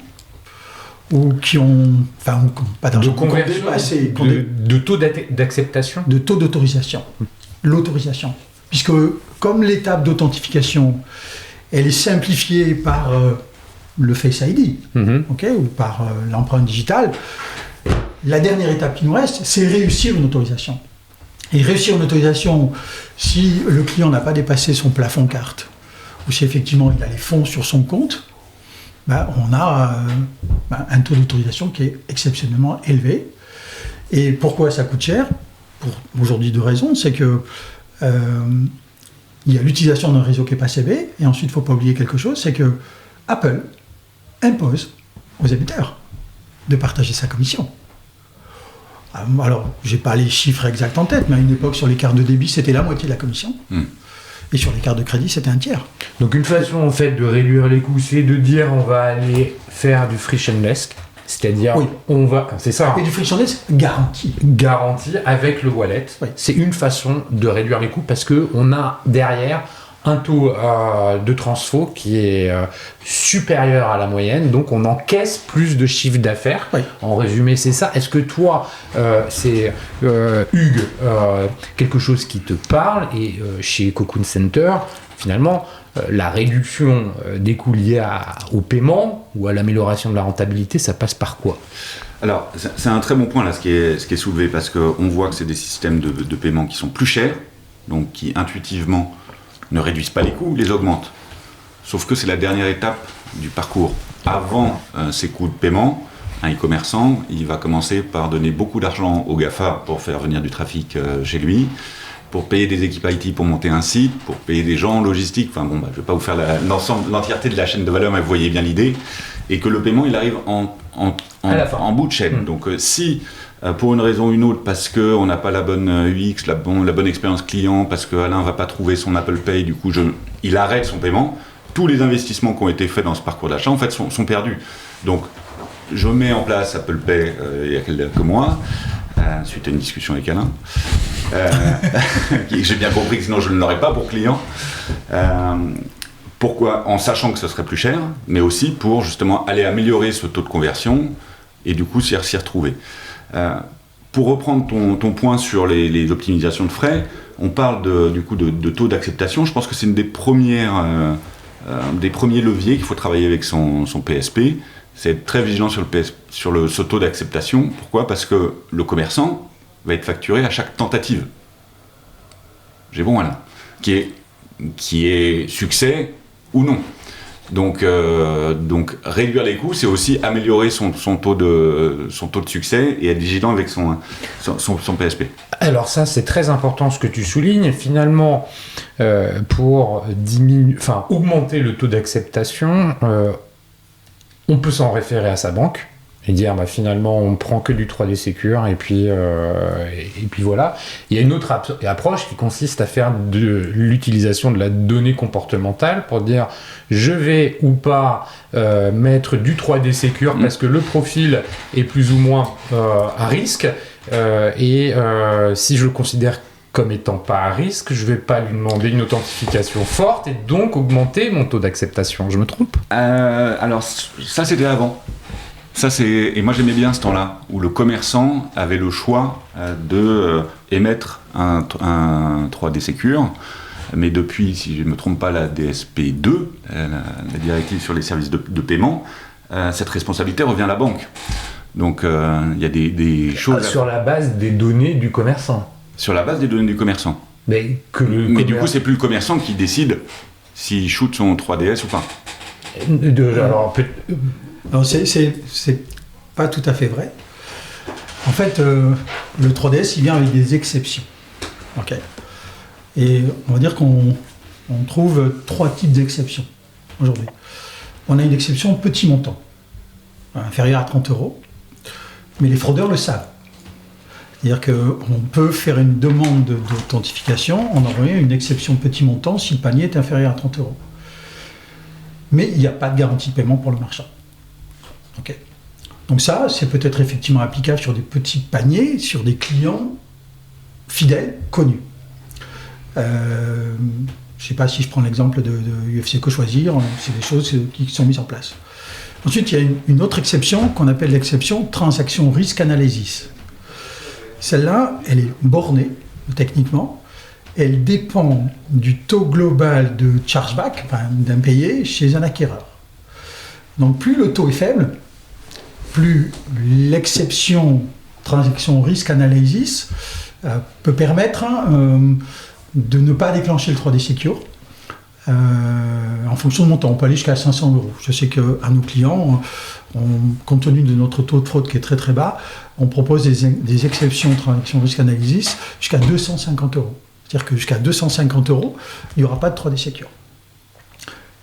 ou qui ont pas d'argent. De conversion, de taux d'acceptation ? De taux d'autorisation. L'autorisation. Puisque comme l'étape d'authentification, elle est simplifiée par le Face ID, ou par l'empreinte digitale, la dernière étape qui nous reste, c'est réussir une autorisation. Et réussir une autorisation, si le client n'a pas dépassé son plafond carte, ou si effectivement il a les fonds sur son compte, on a un taux d'autorisation qui est exceptionnellement élevé. Et pourquoi ça coûte cher ? Pour aujourd'hui 2 raisons. C'est que il y a l'utilisation d'un réseau qui n'est pas CB, et ensuite il ne faut pas oublier quelque chose, c'est que Apple impose aux émetteurs de partager sa commission. Alors, je n'ai pas les chiffres exacts en tête, mais à une époque, sur les cartes de débit, c'était la moitié de la commission. Et sur les cartes de crédit, c'était un tiers. Donc, une façon, en fait, de réduire les coûts, c'est de dire on va aller faire du frictionless. C'est-à-dire, on va... C'est ça. Et du frictionless garanti. Garanti avec le wallet. Oui. C'est une façon de réduire les coûts parce qu'on a derrière un taux de transfo qui est supérieur à la moyenne, donc on encaisse plus de chiffre d'affaires. Oui. En résumé, c'est ça. Est-ce que toi, c'est Hugues, quelque chose qui te parle, et chez Cocoon Center, finalement, la réduction des coûts liés au paiement ou à l'amélioration de la rentabilité, ça passe par quoi ? Alors, c'est un très bon point là, ce qui est soulevé, parce qu'on voit que c'est des systèmes de paiement qui sont plus chers, donc qui intuitivement ne réduisent pas les coûts, les augmentent. Sauf que c'est la dernière étape du parcours. Avant ces coûts de paiement, un e-commerçant, il va commencer par donner beaucoup d'argent au GAFA pour faire venir du trafic chez lui, pour payer des équipes IT pour monter un site, pour payer des gens en logistique. Enfin bon, je ne vais pas vous faire l'entièreté de la chaîne de valeur, mais vous voyez bien l'idée. Et que le paiement, il arrive en bout de chaîne. Donc si pour une raison ou une autre, parce qu'on n'a pas la bonne UX, la bonne expérience client, parce qu'Alain ne va pas trouver son Apple Pay, du coup il arrête son paiement, tous les investissements qui ont été faits dans ce parcours d'achat en fait sont perdus. Donc je mets en place Apple Pay il y a quelques mois, suite à une discussion avec Alain, j'ai bien compris que sinon je ne l'aurais pas pour client. Pourquoi ? En sachant que ce serait plus cher, mais aussi pour justement aller améliorer ce taux de conversion et du coup s'y retrouver. Pour reprendre ton point sur les optimisations de frais, on parle de taux d'acceptation. Je pense que c'est une des premiers leviers qu'il faut travailler avec son PSP. C'est être très vigilant sur ce taux d'acceptation. Pourquoi ? Parce que le commerçant va être facturé à chaque tentative. J'ai bon, Alain. Qui est succès ou non. Donc réduire les coûts, c'est aussi améliorer son taux de succès et être vigilant avec son PSP. Alors ça, c'est très important ce que tu soulignes. Finalement, pour augmenter le taux d'acceptation, on peut s'en référer à sa banque et dire finalement on prend que du 3D Secure et puis voilà. Il y a une autre approche qui consiste à faire de l'utilisation de la donnée comportementale pour dire je vais ou pas mettre du 3D Secure parce que le profil est plus ou moins à risque et si je le considère comme étant pas à risque, je vais pas lui demander une authentification forte et donc augmenter mon taux d'acceptation. Je me trompe ? Alors ça c'était avant. Et moi j'aimais bien ce temps-là, où le commerçant avait le choix de émettre un 3D Secure, mais depuis, si je ne me trompe pas, la DSP2, la directive sur les services de paiement, cette responsabilité revient à la banque. Donc il y a des choses... Sur la base des données du commerçant. Sur la base des données du commerçant. Mais du coup, c'est plus le commerçant qui décide s'il shoot son 3DS ou pas. Alors c'est pas tout à fait vrai. En fait, le 3DS, il vient avec des exceptions. Okay. Et on va dire qu'on trouve 3 types d'exceptions aujourd'hui. On a une exception petit montant, inférieur à 30 €, mais les fraudeurs le savent. C'est-à-dire qu'on peut faire une demande d'authentification en envoyant une exception petit montant si le panier est inférieur à 30 €. Mais il n'y a pas de garantie de paiement pour le marchand. Okay. Donc ça, c'est peut-être effectivement applicable sur des petits paniers, sur des clients fidèles, connus. Je ne sais pas si je prends l'exemple de UFC Que Choisir, c'est des choses qui sont mises en place. Ensuite, il y a une autre exception qu'on appelle l'exception transaction risk analysis. Celle-là, elle est bornée techniquement. Elle dépend du taux global de chargeback, d'impayé, chez un acquéreur. Donc plus le taux est faible, plus l'exception transaction risk analysis peut permettre de ne pas déclencher le 3D Secure en fonction de montant. On peut aller jusqu'à 500 €. Je sais qu'à nos clients, compte tenu de notre taux de fraude qui est très très bas, on propose des exceptions transaction risk analysis jusqu'à 250 €. C'est-à-dire que jusqu'à 250 €, il n'y aura pas de 3D Secure.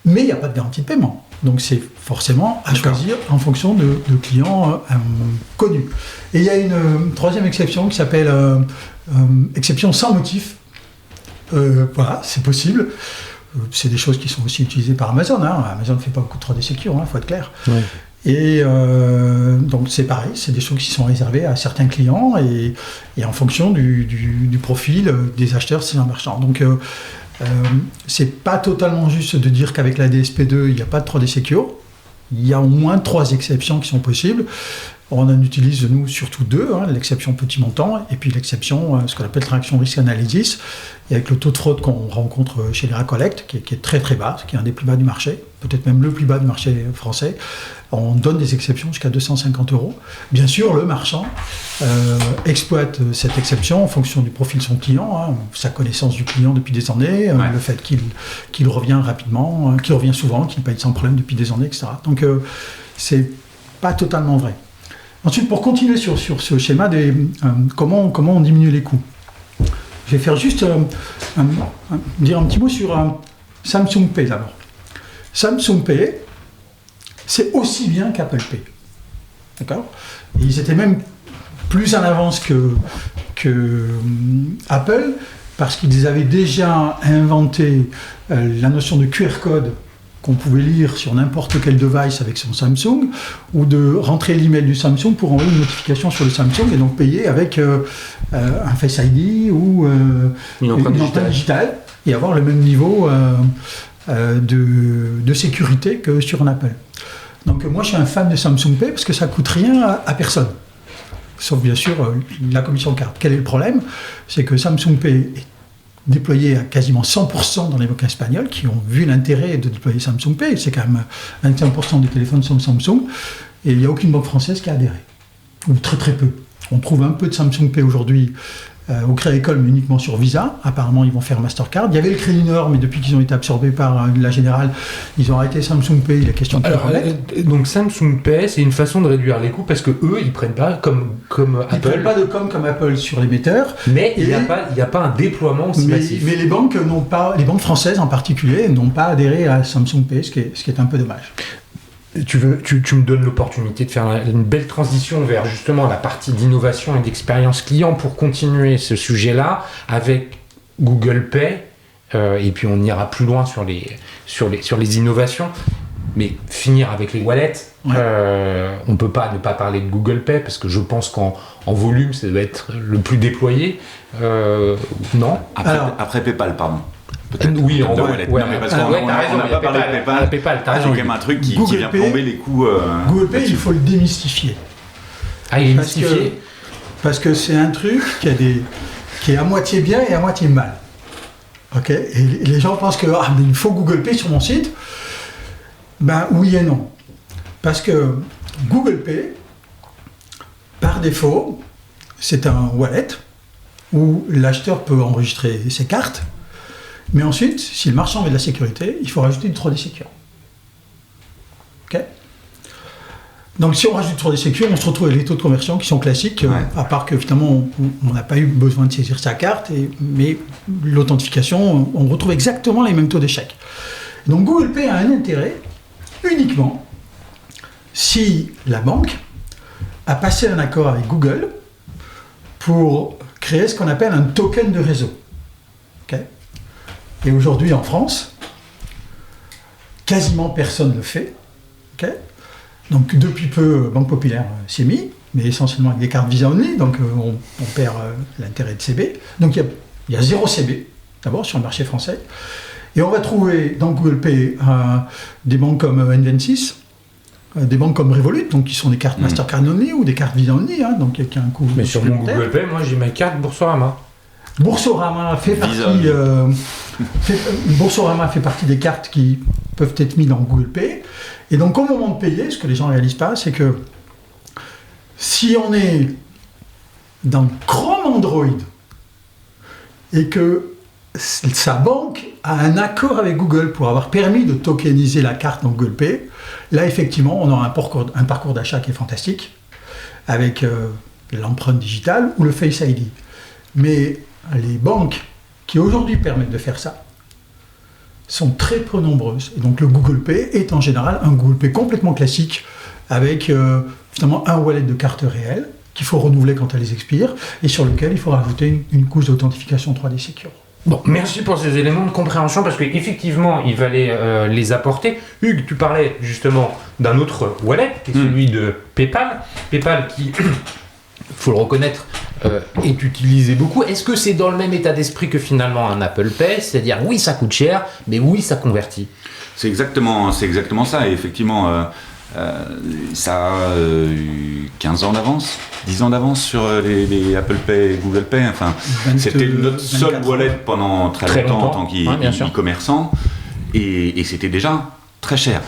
Mais il n'y a pas de garantie de paiement. Donc c'est forcément à choisir en fonction de clients connus. Et il y a une troisième exception qui s'appelle exception sans motif. Voilà, c'est possible. C'est des choses qui sont aussi utilisées par Amazon. Amazon ne fait pas beaucoup de 3D Secure, faut être clair. Ouais. Et donc c'est pareil, c'est des choses qui sont réservées à certains clients et en fonction du profil des acheteurs, c'est un marchand. Donc c'est pas totalement juste de dire qu'avec la DSP2, il n'y a pas de 3D Secure. Il y a au moins 3 exceptions qui sont possibles. On en utilise, nous, surtout 2, l'exception petit montant et puis l'exception, ce qu'on appelle transaction risk analysis. Et avec le taux de fraude qu'on rencontre chez les Racollect, qui est très très bas, qui est un des plus bas du marché, peut-être même le plus bas du marché français, on donne des exceptions jusqu'à 250 €. Bien sûr, le marchand exploite cette exception en fonction du profil de son client, sa connaissance du client depuis des années, le fait qu'il revient rapidement, qu'il revient souvent, qu'il paye sans problème depuis des années, etc. Donc, c'est pas totalement vrai. Ensuite, pour continuer sur ce schéma de comment on diminue les coûts, je vais faire juste dire un petit mot sur Samsung Pay d'abord. Samsung Pay, c'est aussi bien qu'Apple Pay. D'accord ? Et ils étaient même plus en avance que Apple, parce qu'ils avaient déjà inventé la notion de QR code qu'on pouvait lire sur n'importe quel device avec son Samsung, ou de rentrer l'email du Samsung pour envoyer une notification sur le Samsung et donc payer avec un Face ID ou une empreinte digitale et avoir le même niveau de sécurité que sur un Apple. Donc moi je suis un fan de Samsung Pay parce que ça coûte rien à personne. Sauf bien sûr la commission de carte. Quel est le problème? C'est que Samsung Pay est déployé à quasiment 100% dans les banques espagnoles qui ont vu l'intérêt de déployer Samsung Pay. C'est quand même 25% des téléphones sont Samsung et il n'y a aucune banque française qui a adhéré. Ou très très peu. On trouve un peu de Samsung Pay aujourd'hui au Crédit Agricole, mais uniquement sur Visa. Apparemment, ils vont faire Mastercard. Il y avait le Crédit Nord, mais depuis qu'ils ont été absorbés par la Générale, ils ont arrêté Samsung Pay. La question de donc Samsung Pay, c'est une façon de réduire les coûts parce que eux, ils prennent pas comme Apple. Ils prennent pas de comme Apple sur l'émetteur. Mais il n'y a pas un déploiement aussi massif. Mais les banques françaises en particulier, n'ont pas adhéré à Samsung Pay, ce qui est un peu dommage. Tu me donnes l'opportunité de faire une belle transition vers justement la partie d'innovation et d'expérience client pour continuer ce sujet-là avec Google Pay et puis on ira plus loin sur les innovations, mais finir avec les wallets. Ouais. On peut pas ne pas parler de Google Pay parce que je pense qu'en volume ça doit être le plus déployé. Non. Après PayPal, pardon. Peut-être oui, en wallet. Ouais, mais parce qu'on n'a pas parlé de PayPal. T'as raison. C'est quand même un truc qui vient plomber les coûts. Google Pay, il faut le démystifier. Ah, il est mystifié. Parce que c'est un truc qui est à moitié bien et à moitié mal. Ok. Et les gens pensent que mais il faut Google Pay sur mon site. Ben oui et non. Parce que Google Pay, par défaut, c'est un wallet où l'acheteur peut enregistrer ses cartes. Mais ensuite, si le marchand veut de la sécurité, il faut rajouter du 3D Secure. Ok. Donc si on rajoute du 3D Secure, on se retrouve avec les taux de conversion qui sont classiques, à part que finalement on n'a pas eu besoin de saisir sa carte, mais l'authentification, on retrouve exactement les mêmes taux d'échec. Donc Google Pay a un intérêt uniquement si la banque a passé un accord avec Google pour créer ce qu'on appelle un token de réseau. Okay. Et aujourd'hui, en France, quasiment personne ne le fait. Okay. Donc, depuis peu, Banque Populaire s'y est mis, mais essentiellement avec des cartes Visa Only, donc on perd l'intérêt de CB. Donc, il y a 0 CB, d'abord, sur le marché français. Et on va trouver dans Google Pay des banques comme N26, des banques comme Revolut, donc qui sont des cartes Mastercard Only ou des cartes Visa Only, donc il y a un coût. Mais sur mon Google Pay, moi, j'ai ma carte Boursorama. Boursorama fait partie des cartes qui peuvent être mises dans Google Pay. Et donc au moment de payer, ce que les gens ne réalisent pas, c'est que si on est dans Chrome Android et que sa banque a un accord avec Google pour avoir permis de tokeniser la carte dans Google Pay, là effectivement on aura un parcours d'achat qui est fantastique avec l'empreinte digitale ou le Face ID. Mais les banques qui aujourd'hui permettent de faire ça sont très peu nombreuses. Et donc le Google Pay est en général un Google Pay complètement classique avec finalement un wallet de cartes réelles qu'il faut renouveler quand elles expirent et sur lequel il faut rajouter une couche d'authentification 3D Secure. Bon, merci pour ces éléments de compréhension parce qu'effectivement, il fallait les apporter. Hugues, tu parlais justement d'un autre wallet, qui est celui de PayPal. PayPal qui, il faut le reconnaître, est utilisé beaucoup. Est-ce que c'est dans le même état d'esprit que finalement un Apple Pay? C'est-à-dire, oui, ça coûte cher, mais oui, ça convertit. C'est exactement ça. Et effectivement, ça a 15 ans d'avance, 10 ans d'avance sur les Apple Pay et Google Pay. Enfin, c'était notre seul wallet pendant très longtemps en tant qu'e-commerçant. Et c'était déjà très cher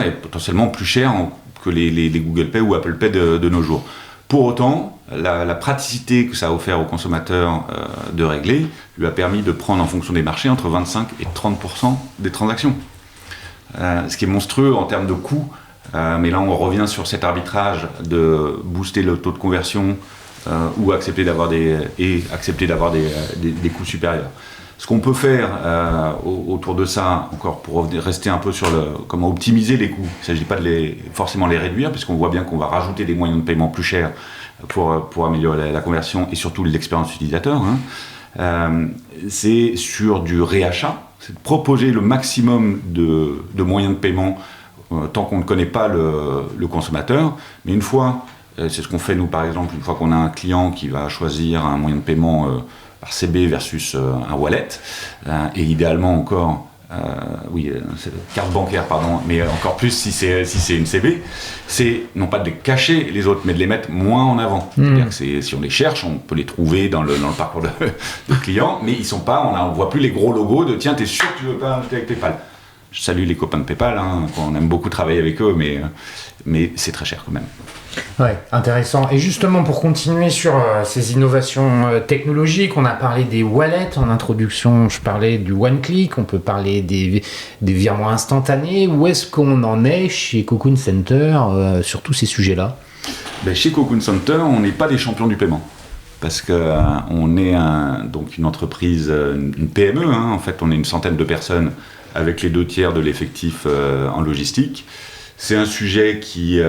et potentiellement plus cher que les Google Pay ou Apple Pay de nos jours. Pour autant, la praticité que ça a offert aux consommateurs de régler lui a permis de prendre en fonction des marchés entre 25 et 30% des transactions. Ce qui est monstrueux en termes de coûts, mais là on revient sur cet arbitrage de booster le taux de conversion ou accepter d'avoir des coûts supérieurs. Ce qu'on peut faire autour de ça, encore pour rester un peu sur comment optimiser les coûts, il ne s'agit pas de forcément les réduire, puisqu'on voit bien qu'on va rajouter des moyens de paiement plus chers pour améliorer la conversion et surtout l'expérience utilisateur. C'est sur du réachat, c'est de proposer le maximum de moyens de paiement tant qu'on ne connaît pas le consommateur. Mais une fois, c'est ce qu'on fait nous par exemple, une fois qu'on a un client qui va choisir un moyen de paiement par CB versus un wallet, et idéalement encore, c'est carte bancaire, pardon, mais encore plus si c'est une CB, c'est non pas de les cacher les autres, mais de les mettre moins en avant. C'est-à-dire que si on les cherche, on peut les trouver dans le parcours de client, mais ils sont pas, on voit plus les gros logos de tiens, t'es sûr que tu veux pas acheter avec PayPal. Je salue les copains de PayPal, on aime beaucoup travailler avec eux, mais c'est très cher quand même. Ouais, intéressant. Et justement, pour continuer sur ces innovations technologiques, on a parlé des wallets en introduction, je parlais du one-click, on peut parler des virements instantanés. Où est-ce qu'on en est chez Cocoon Center sur tous ces sujets-là ? Chez Cocoon Center, on n'est pas des champions du paiement. Parce qu'on est donc une entreprise, une PME, en fait, on est une centaine de personnes avec les 2/3 de l'effectif en logistique. C'est un sujet qui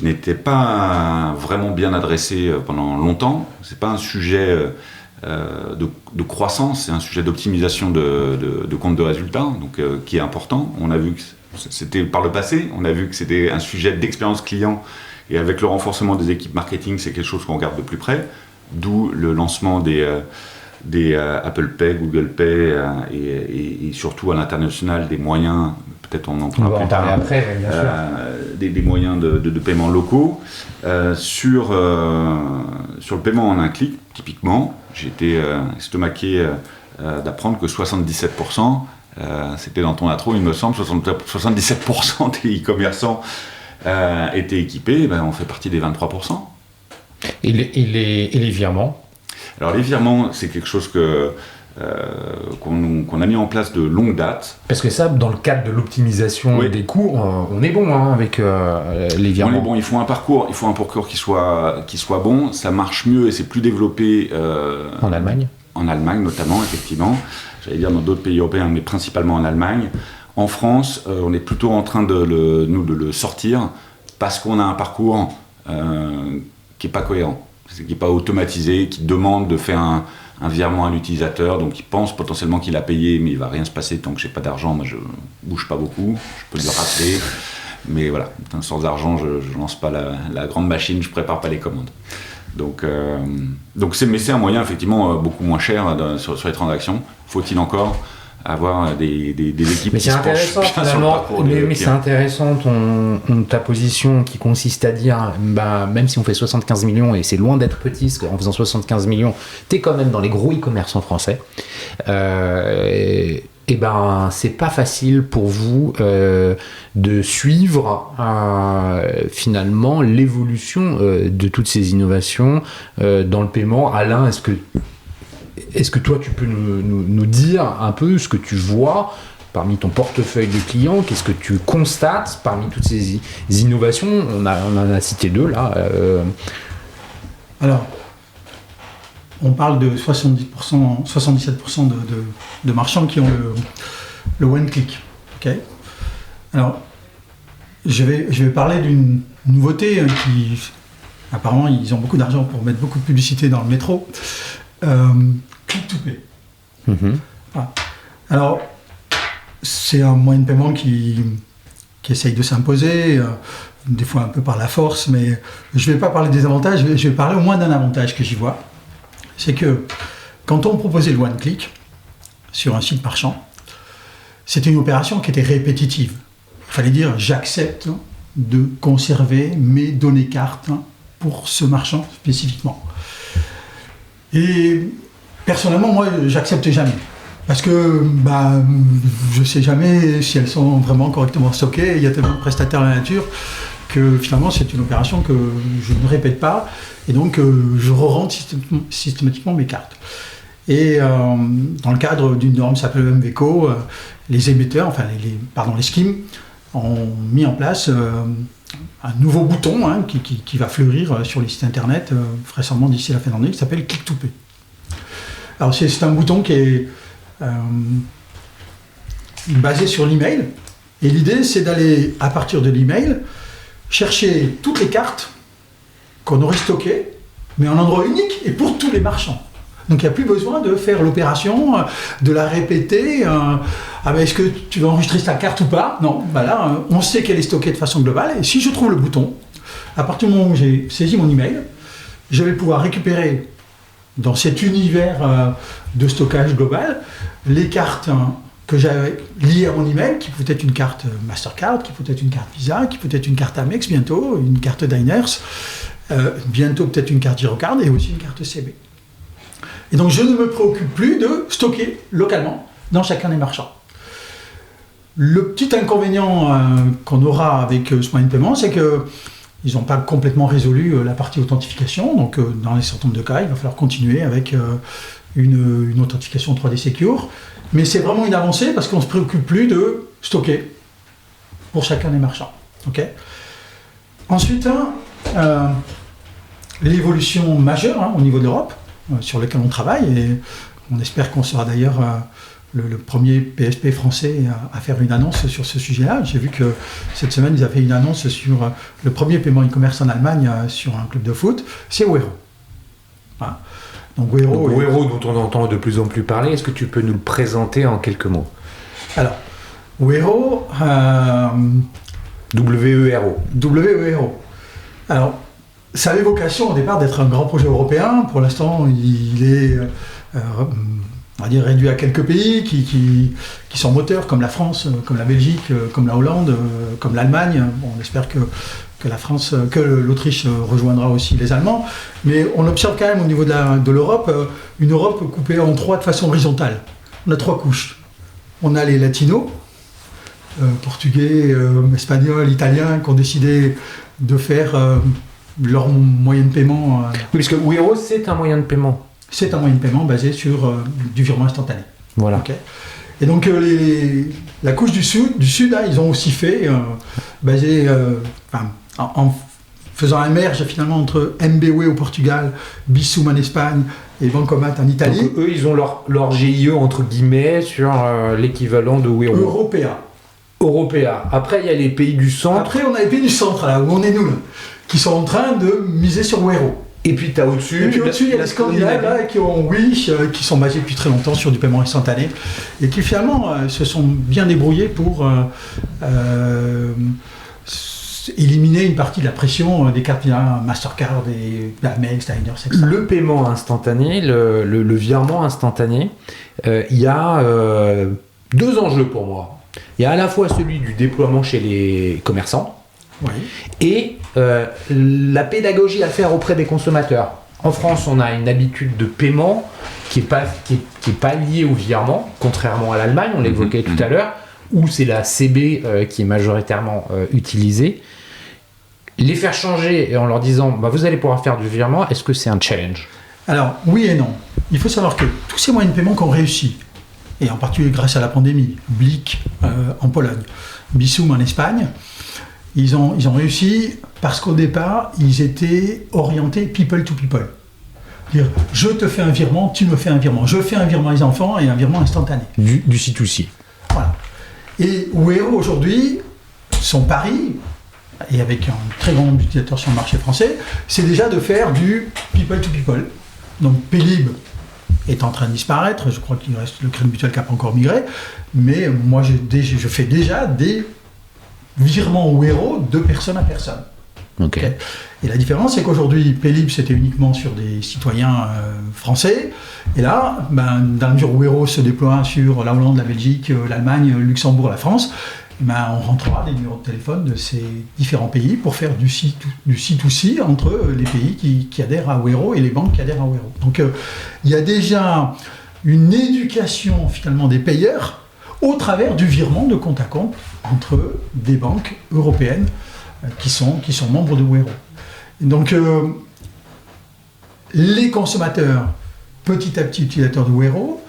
n'était pas vraiment bien adressé pendant longtemps. C'est pas un sujet de croissance, c'est un sujet d'optimisation de compte de résultats, donc qui est important. On a vu que c'était par le passé, on a vu que c'était un sujet d'expérience client, et avec le renforcement des équipes marketing, c'est quelque chose qu'on regarde de plus près, d'où le lancement des Apple Pay, Google Pay et surtout à l'international des moyens, peut-être on en parlera plus tard, après, bien sûr. des moyens de paiement locaux. Sur le paiement en un clic, typiquement, j'ai été estomaqué d'apprendre que 77%, c'était dans ton intro, il me semble, 77% des e-commerçants étaient équipés, on fait partie des 23%. Et les virements ? Alors les virements, c'est quelque chose qu'on a mis en place de longue date. Parce que ça, dans le cadre de l'optimisation des coûts, on est bon avec les virements. On est bon, il faut un parcours qui soit bon. Ça marche mieux et c'est plus développé en Allemagne. En Allemagne notamment, effectivement. J'allais dire dans d'autres pays européens, mais principalement en Allemagne. En France, on est plutôt en train de le sortir parce qu'on a un parcours qui n'est pas cohérent. Qui n'est pas automatisé, qui demande de faire un virement à l'utilisateur, donc il pense potentiellement qu'il a payé, mais il ne va rien se passer tant que je n'ai pas d'argent. Moi, je ne bouge pas beaucoup, je peux le rappeler, mais voilà, sans argent, je ne lance pas la grande machine, je ne prépare pas les commandes. Donc c'est un moyen effectivement beaucoup moins cher sur les transactions. Faut-il encore avoir des équipes mais qui se penchent bien sur le parcours du client. C'est intéressant ta position qui consiste à dire même si on fait 75 millions et c'est loin d'être petit, parce qu'en faisant 75 millions t'es quand même dans les gros e-commerçants français, c'est pas facile pour vous de suivre finalement l'évolution de toutes ces innovations dans le paiement. Alain, est-ce que toi, tu peux nous dire un peu ce que tu vois parmi ton portefeuille de clients? Qu'est-ce que tu constates parmi toutes ces innovations? On en a cité deux, là. Alors, on parle de 77% de marchands qui ont le one-click. Okay. Alors, je vais parler d'une nouveauté qui... Apparemment, ils ont beaucoup d'argent pour mettre beaucoup de publicité dans le métro. Click to pay. Voilà. Alors, c'est un moyen de paiement qui essaye de s'imposer, des fois un peu par la force, mais je ne vais pas parler des avantages, je vais parler au moins d'un avantage que j'y vois. C'est que quand on proposait le one-click sur un site marchand, c'était une opération qui était répétitive. Il fallait dire j'accepte de conserver mes données cartes pour ce marchand spécifiquement. Et personnellement, moi, j'accepte jamais. Parce que je ne sais jamais si elles sont vraiment correctement stockées. Il y a tellement de prestataires à la nature que finalement, c'est une opération que je ne répète pas. Et donc, je re-rentre systématiquement mes cartes. Et dans le cadre d'une norme qui s'appelle MVCO, les émetteurs, les schemes, ont mis en place un nouveau bouton qui va fleurir sur les sites internet, vraisemblablement d'ici la fin de l'année, qui s'appelle Click to Pay. Alors c'est un bouton qui est basé sur l'email. Et l'idée, c'est d'aller, à partir de l'email, chercher toutes les cartes qu'on aurait stockées, mais en endroit unique et pour tous les marchands. Donc il n'y a plus besoin de faire l'opération, de la répéter. Est-ce que tu vas enregistrer ta carte ou pas? Non, là, on sait qu'elle est stockée de façon globale. Et si je trouve le bouton, à partir du moment où j'ai saisi mon email, je vais pouvoir récupérer dans cet univers de stockage global les cartes que j'avais liées à mon email, qui peut être une carte Mastercard, qui peut être une carte Visa, qui peut être une carte Amex bientôt, une carte Diners, bientôt peut-être une carte Girocard et aussi une carte CB. Et donc je ne me préoccupe plus de stocker localement dans chacun des marchands. Le petit inconvénient qu'on aura avec ce moyen de paiement, c'est qu'ils n'ont pas complètement résolu la partie authentification. Donc dans un certain nombre de cas, il va falloir continuer avec une authentification 3D Secure. Mais c'est vraiment une avancée parce qu'on ne se préoccupe plus de stocker pour chacun des marchands. Okay. Ensuite, l'évolution majeure au niveau de l'Europe, sur lequel on travaille, et on espère qu'on sera d'ailleurs le premier PSP français à faire une annonce sur ce sujet-là. J'ai vu que cette semaine, ils avaient fait une annonce sur le premier paiement e-commerce en Allemagne sur un club de foot, c'est Wero. Voilà. Donc Wero, dont on entend de plus en plus parler, est-ce que tu peux nous le présenter en quelques mots? Alors, Wero... W-E-R-O. W-E-R-O. Alors, ça avait vocation au départ d'être un grand projet européen. Pour l'instant, il est on va dire réduit à quelques pays qui sont moteurs, comme la France, comme la Belgique, comme la Hollande, comme l'Allemagne. Bon, on espère que la France, que l'Autriche rejoindra aussi les Allemands. Mais on observe quand même au niveau de l'Europe, une Europe coupée en trois de façon horizontale. On a trois couches. On a les latinos, portugais, espagnols, italiens, qui ont décidé de faire leur moyen de paiement. Oui, parce que Wero, c'est un moyen de paiement. C'est un moyen de paiement basé sur du virement instantané. Voilà. Okay. Et donc la couche du sud là, ils ont aussi fait, basé en faisant un merge finalement entre MBWay au Portugal, Bisum en Espagne et Bancomat en Italie. Donc eux, ils ont leur GIE entre guillemets sur l'équivalent de Wero. Européa. Après, il y a les pays du centre. Après, on a les pays du centre, là, où on est nous, là, qui sont en train de miser sur Wero. Et puis, tu as au-dessus... Et puis au-dessus, il y a les Scandinaves, là, qui ont Wish, qui sont basés depuis très longtemps sur du paiement instantané, et qui finalement se sont bien débrouillés pour éliminer une partie de la pression des cartes Mastercard et Amex, Diners, etc. Le paiement instantané, le virement instantané, il y a deux enjeux pour moi. Il y a à la fois celui du déploiement chez les commerçants, oui, et la pédagogie à faire auprès des consommateurs. En France, on a une habitude de paiement qui est pas liée au virement, contrairement à l'Allemagne, on l'évoquait tout à l'heure, où c'est la CB qui est majoritairement utilisée. Les faire changer en leur disant vous allez pouvoir faire du virement, est-ce que c'est un challenge? Alors, oui et non. Il faut savoir que tous ces moyens de paiement qu'on réussit, et en particulier grâce à la pandémie, Blik en Pologne, Bisum en Espagne, ils ont réussi parce qu'au départ, ils étaient orientés people to people. C'est-à-dire, je te fais un virement, tu me fais un virement. Je fais un virement à les enfants et un virement instantané. Du C2C. Voilà. Et Wero, aujourd'hui, son pari, et avec un très grand nombre d'utilisateurs sur le marché français, c'est déjà de faire du people to people. Donc, Paylib est en train de disparaître, je crois qu'il reste le Crédit Mutuel qui n'a pas encore migré, mais moi je fais déjà des virements Wero de personne à personne. Okay. Et la différence, c'est qu'aujourd'hui, Paylib, c'était uniquement sur des citoyens français, et là, dans la mesure où Wero se déploie sur la Hollande, la Belgique, l'Allemagne, le Luxembourg, la France, on rentrera des numéros de téléphone de ces différents pays pour faire du C2C entre les pays qui adhèrent à Wero et les banques qui adhèrent à Wero. Donc il y a déjà une éducation finalement des payeurs au travers du virement de compte à compte entre des banques européennes qui sont membres de Wero. Donc les consommateurs, petit à petit utilisateurs de Wero,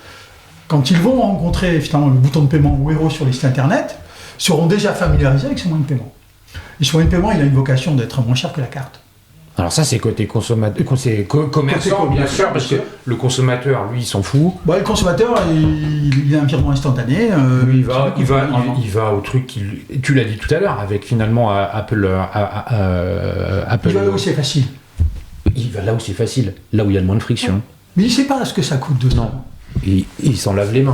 quand ils vont rencontrer finalement le bouton de paiement Wero sur les sites internet, seront déjà familiarisés avec ce moyen de paiement. Et ce moyen de paiement, il a une vocation d'être moins cher que la carte. Alors ça, c'est côté consommateur, commerçant, bien sûr, parce que le consommateur, lui, il s'en fout. Le consommateur, il a un virement instantané. Lui, il va au truc tu l'as dit tout à l'heure, avec finalement Apple. Il va là où c'est facile. Il va là où c'est facile, là où il y a le moins de friction. Mais il ne sait pas ce que ça coûte de ça. Non. Il s'en lave les mains.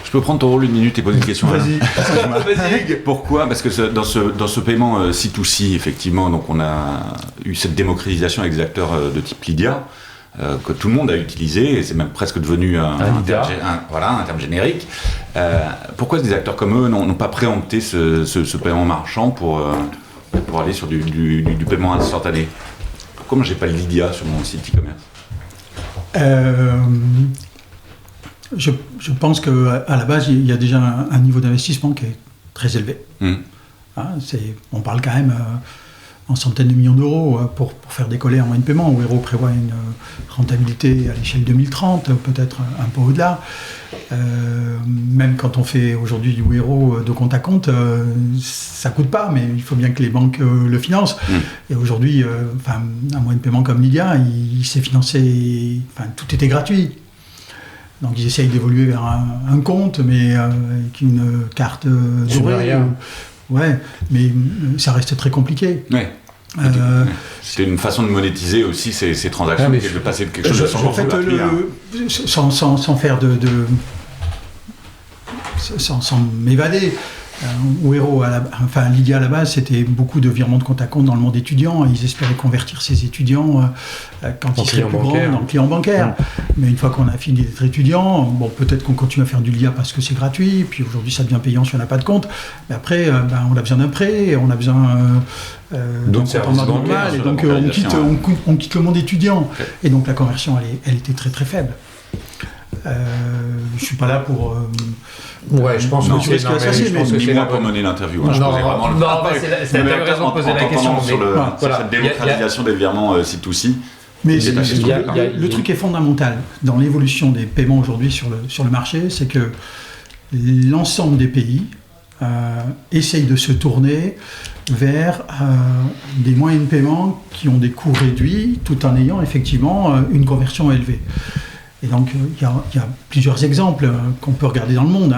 Je peux prendre ton rôle une minute et poser une question. Vas-y. Pourquoi ? Parce que dans ce paiement C2C, effectivement, donc on a eu cette démocratisation avec des acteurs de type Lydia, que tout le monde a utilisé, et c'est même presque devenu un terme générique. Pourquoi des acteurs comme eux n'ont pas préempté ce paiement marchand pour aller sur du paiement instantané ? Pourquoi moi j'ai pas le Lydia sur mon site e-commerce ? Je pense qu'à la base, il y a déjà un niveau d'investissement qui est très élevé. On parle quand même en centaines de millions d'euros pour faire décoller un moyen de paiement. Wero prévoit une rentabilité à l'échelle 2030, peut-être un peu au-delà. Même quand on fait aujourd'hui du Wero de compte à compte, ça ne coûte pas, mais il faut bien que les banques le financent. Et aujourd'hui, un moyen de paiement comme Lydia, il s'est financé, tout était gratuit. Donc ils essayent d'évoluer vers un compte, mais avec une carte dorée. Ouais, mais ça reste très compliqué. Ouais. C'est une façon de monétiser aussi ces transactions, de passer de quelque chose de 100% sans faire sans m'évader. Wero, Lydia à la base, c'était beaucoup de virements de compte à compte dans le monde étudiant. Ils espéraient convertir ces étudiants quand ils seraient plus grands dans le client bancaire. Mais une fois qu'on a fini d'être étudiant, peut-être qu'on continue à faire du Lydia parce que c'est gratuit. Puis aujourd'hui, ça devient payant si on n'a pas de compte. Mais après, on a besoin d'un prêt, on a besoin d'un service normal. Et donc on quitte le monde étudiant. Okay. Et donc la conversion, elle était très très faible. Je suis pas là pour. Je pense que c'est c'est moi pour mener l'interview. C'est intéressant de poser la question sur cette démocratisation des virements C2C. Mais le truc est fondamental dans l'évolution des paiements aujourd'hui sur le marché, c'est que l'ensemble des pays essayent de se tourner vers des moyens de paiement qui ont des coûts réduits, tout en ayant effectivement une conversion élevée. Et donc, il y a plusieurs exemples qu'on peut regarder dans le monde.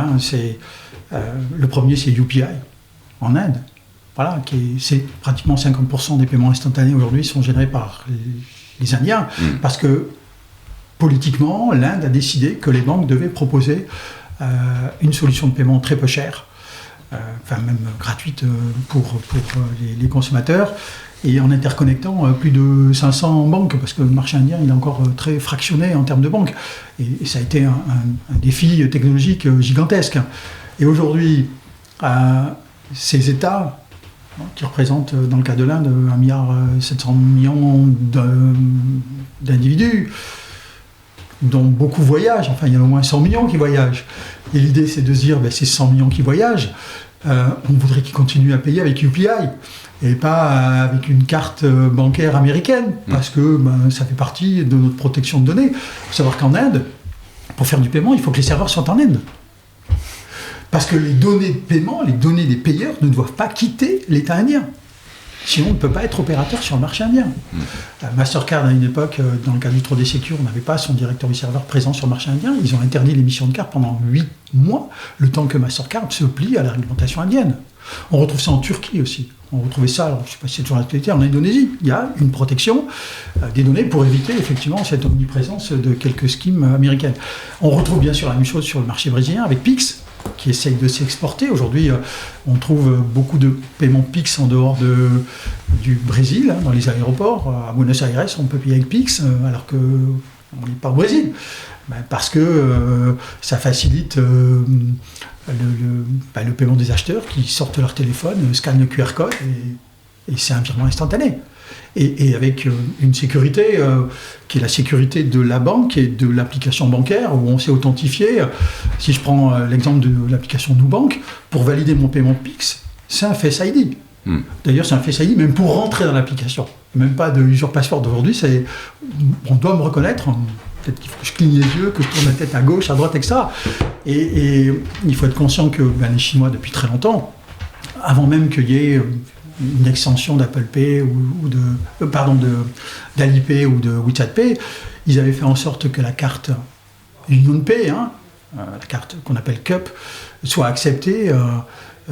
Le premier, c'est UPI, en Inde. Voilà, c'est pratiquement 50% des paiements instantanés aujourd'hui sont générés par les Indiens. Parce que, politiquement, l'Inde a décidé que les banques devaient proposer une solution de paiement très peu chère, même gratuite pour les consommateurs, et en interconnectant plus de 500 banques, parce que le marché indien il est encore très fractionné en termes de banques. Et ça a été un défi technologique gigantesque. Et aujourd'hui, ces États, qui représentent dans le cas de l'Inde 1,7 milliard d'individus, dont beaucoup voyagent, il y en a au moins 100 millions qui voyagent. Et l'idée c'est de se dire, ces 100 millions qui voyagent, on voudrait qu'ils continuent à payer avec UPI. Et pas avec une carte bancaire américaine, parce que ça fait partie de notre protection de données. Il faut savoir qu'en Inde, pour faire du paiement, il faut que les serveurs soient en Inde. Parce que les données de paiement, les données des payeurs ne doivent pas quitter l'État indien. Sinon, on ne peut pas être opérateur sur le marché indien. Mastercard, à une époque, dans le cadre du 3D Secure, on n'avait pas son directeur du serveur présent sur le marché indien. Ils ont interdit l'émission de cartes pendant 8 mois, le temps que Mastercard se plie à la réglementation indienne. On retrouve ça en Turquie aussi. On retrouvait ça, alors, je ne sais pas si c'est toujours l'actualité, en Indonésie. Il y a une protection des données pour éviter effectivement cette omniprésence de quelques schemes américaines. On retrouve bien sûr la même chose sur le marché brésilien avec Pix, qui essaye de s'exporter. Aujourd'hui, on trouve beaucoup de paiements Pix en dehors du Brésil, dans les aéroports. À Buenos Aires, on peut payer avec Pix, alors qu'on n'est pas au Brésil. Parce que ça facilite le paiement des acheteurs qui sortent leur téléphone, scannent le QR code et c'est un virement instantané. Et avec une sécurité qui est la sécurité de la banque et de l'application bancaire où on s'est authentifié. Si je prends l'exemple de l'application Nubank, pour valider mon paiement Pix, c'est un Face ID. D'ailleurs, c'est un Face ID même pour rentrer dans l'application. Même pas de user password d'aujourd'hui, on doit me reconnaître. Peut-être qu'il faut que je cligne les yeux, que je tourne la tête à gauche, à droite, etc. Et il faut être conscient que les Chinois, depuis très longtemps, avant même qu'il y ait une extension d'Apple Pay ou d'Alipay ou de WeChat Pay, ils avaient fait en sorte que la carte UnionPay, la carte qu'on appelle CUP, soit acceptée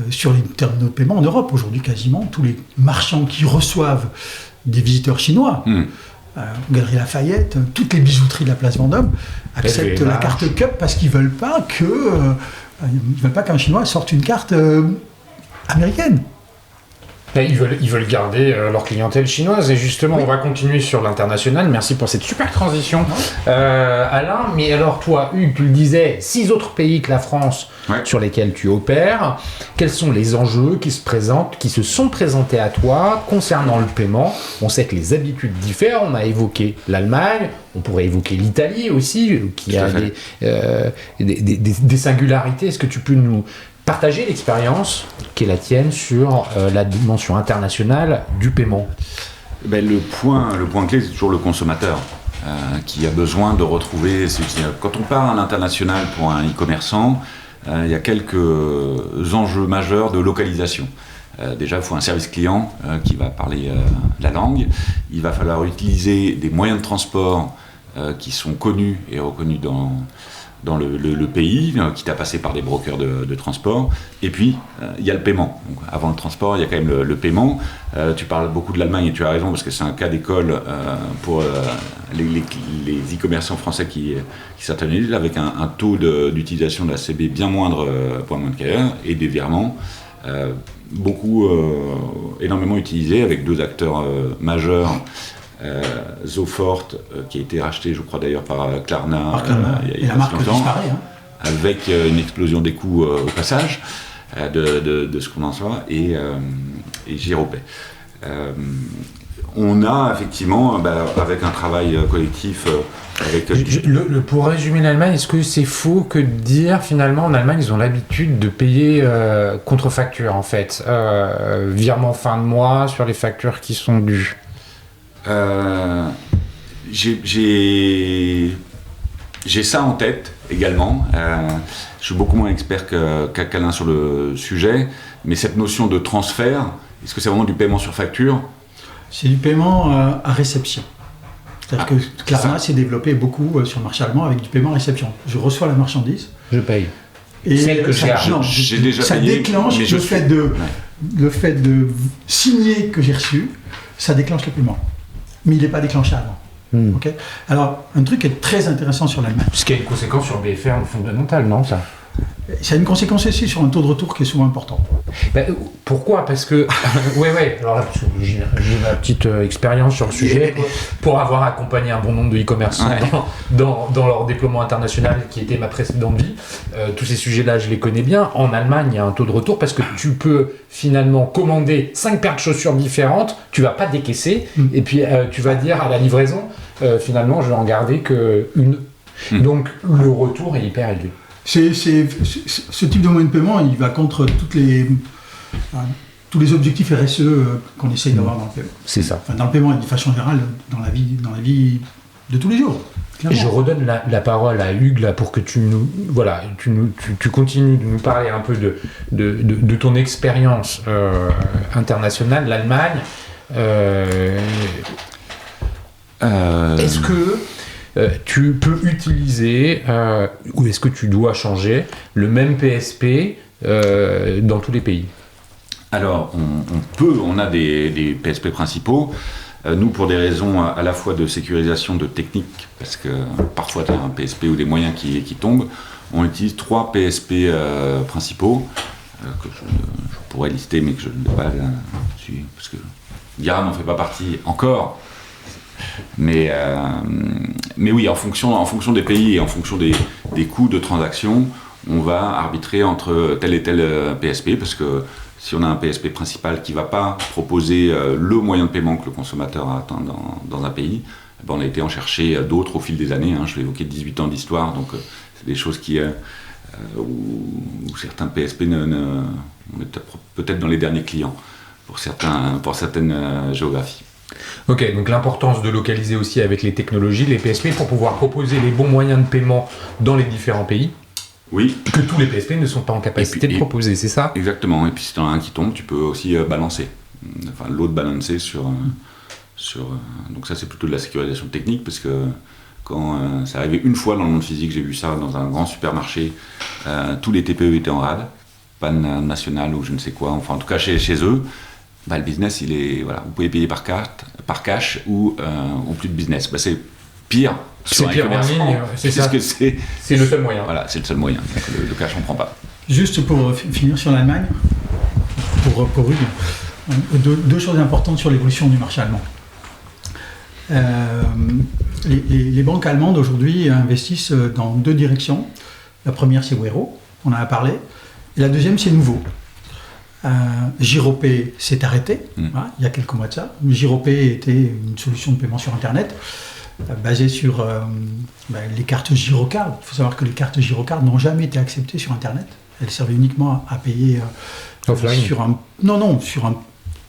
sur les terminaux de paiement en Europe. Aujourd'hui, quasiment tous les marchands qui reçoivent des visiteurs chinois, Galerie Lafayette, toutes les bijouteries de la place Vendôme acceptent la carte CUP parce qu'ils veulent pas qu'un Chinois sorte une carte américaine. Ils veulent garder leur clientèle chinoise et justement on va continuer sur l'international. Merci pour cette super transition Alain. Mais alors toi Hugues, tu le disais, 6 autres pays que la France sur lesquels tu opères. Quels sont les enjeux qui se sont présentés à toi concernant le paiement? On sait que les habitudes diffèrent, on a évoqué l'Allemagne, on pourrait évoquer l'Italie aussi qui a des singularités. Est-ce que tu peux nous partager l'expérience qui est la tienne sur la dimension internationale du paiement? Le point clé, c'est toujours le consommateur qui a besoin de retrouver ses outils. Quand on part à l'international pour un e-commerçant, il y a quelques enjeux majeurs de localisation. Déjà, il faut un service client qui va parler la langue. Il va falloir utiliser des moyens de transport qui sont connus et reconnus dans le pays, quitte à passer par des brokers de transport. Et puis, il y a le paiement. Donc, avant le transport, il y a quand même le paiement. Tu parles beaucoup de l'Allemagne et tu as raison, parce que c'est un cas d'école pour les e-commerçants français qui s'internalisent, avec un taux d'utilisation de la CB bien moindre qu'ailleurs, et des virements énormément utilisés, avec 2 acteurs majeurs. Zofort, qui a été racheté, je crois d'ailleurs par Klarna, il y a la marque longtemps, disparaît, avec une explosion des coûts au passage de ce qu'on en soit, et Giropay. On a effectivement, avec un travail collectif, pour résumer l'Allemagne, est-ce que c'est faux que de dire finalement en Allemagne ils ont l'habitude de payer contre facture en fait, virement fin de mois sur les factures qui sont dues? J'ai ça en tête également. Je suis beaucoup moins expert qu'Alain sur le sujet, mais cette notion de transfert, est-ce que c'est vraiment du paiement sur facture? C'est du paiement à réception. C'est-à-dire que Klarna s'est développé beaucoup sur le marché allemand avec du paiement à réception. Je reçois la marchandise. Je paye. Et celle que j'ai déjà ça payé, déclenche le fait de signer que j'ai reçu, ça déclenche le paiement. Mais il n'est pas déclenché avant. Okay. Alors, un truc qui est très intéressant sur l'Allemagne. Ce qui a une conséquence sur le BFR fondamental, non ça? Ça a une conséquence aussi sur un taux de retour qui est souvent important. Pourquoi? Parce que, alors là, j'ai ma petite expérience sur le sujet, pour avoir accompagné un bon nombre de e-commerçants dans leur déploiement international, qui était ma précédente vie. Tous ces sujets-là, je les connais bien. En Allemagne, il y a un taux de retour parce que tu peux finalement commander 5 paires de chaussures différentes, tu vas pas décaisser, et puis tu vas dire à la livraison, finalement, je vais en garder qu'une. Donc, le retour est hyper élevé. Ce type de moyen de paiement, il va contre tous les objectifs RSE qu'on essaye d'avoir dans le paiement. C'est ça. Enfin, dans le paiement et de façon générale, dans la vie de tous les jours. Et je redonne la parole à Hugues là, pour que tu continues de nous parler un peu de ton expérience internationale, l'Allemagne. Est-ce que tu peux utiliser, ou est-ce que tu dois changer, le même PSP dans tous les pays? Alors, on a des PSP principaux. Nous, pour des raisons à la fois de sécurisation de technique, parce que parfois tu as un PSP ou des moyens qui tombent, on utilise 3 PSP principaux, que je pourrais lister, mais que je ne vais pas là-dessus, parce que Yara n'en fait pas partie encore. Mais oui, en fonction des pays et en fonction des coûts de transaction, on va arbitrer entre tel et tel PSP, parce que si on a un PSP principal qui ne va pas proposer le moyen de paiement que le consommateur attend dans un pays, on a été en chercher d'autres au fil des années. Je vais évoquer 18 ans d'histoire, donc c'est des choses où certains PSP on est peut-être dans les derniers clients pour certaines géographies. Ok, donc l'importance de localiser aussi avec les technologies, les PSP, pour pouvoir proposer les bons moyens de paiement dans les différents pays. Oui, que tous les PSP ne sont pas en capacité de proposer, c'est ça? exactement. Et puis si tu en as un qui tombe, tu peux aussi balancer. Enfin, l'autre balancer sur... donc ça, c'est plutôt de la sécurisation technique, parce que quand c'est arrivé une fois dans le monde physique, j'ai vu ça dans un grand supermarché, tous les TPE étaient en rade, panne nationale ou je ne sais quoi, enfin en tout cas chez eux, le business, il est... Voilà, vous pouvez payer par carte, par cash ou plus de business. C'est pire. C'est pire en ligne, c'est ça. C'est le seul moyen. Voilà, c'est le seul moyen. Donc, le cash, on prend pas. Juste pour finir sur l'Allemagne, pour Hugues, deux choses importantes sur l'évolution du marché allemand. Les banques allemandes aujourd'hui investissent dans deux directions. La première, c'est Wero, on en a parlé. Et la deuxième, c'est Nouveau. Giropay s'est arrêté, il y a quelques mois de ça. Giropay était une solution de paiement sur Internet basée sur les cartes Girocard. Il faut savoir que les cartes Girocard n'ont jamais été acceptées sur Internet. Elles servaient uniquement à payer offline. sur un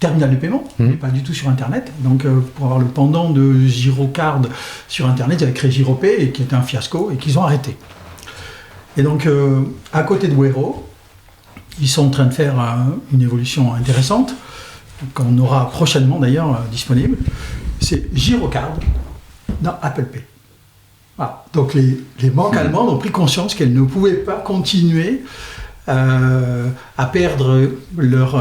terminal de paiement, mais pas du tout sur Internet. Donc pour avoir le pendant de Girocard sur Internet, ils avaient créé Giropay, qui était un fiasco, et qu'ils ont arrêté. Et donc à côté de Wero, ils sont en train de faire une évolution intéressante, qu'on aura prochainement d'ailleurs disponible. C'est Girocard dans Apple Pay. Voilà. Donc les banques allemandes ont pris conscience qu'elles ne pouvaient pas continuer à perdre leur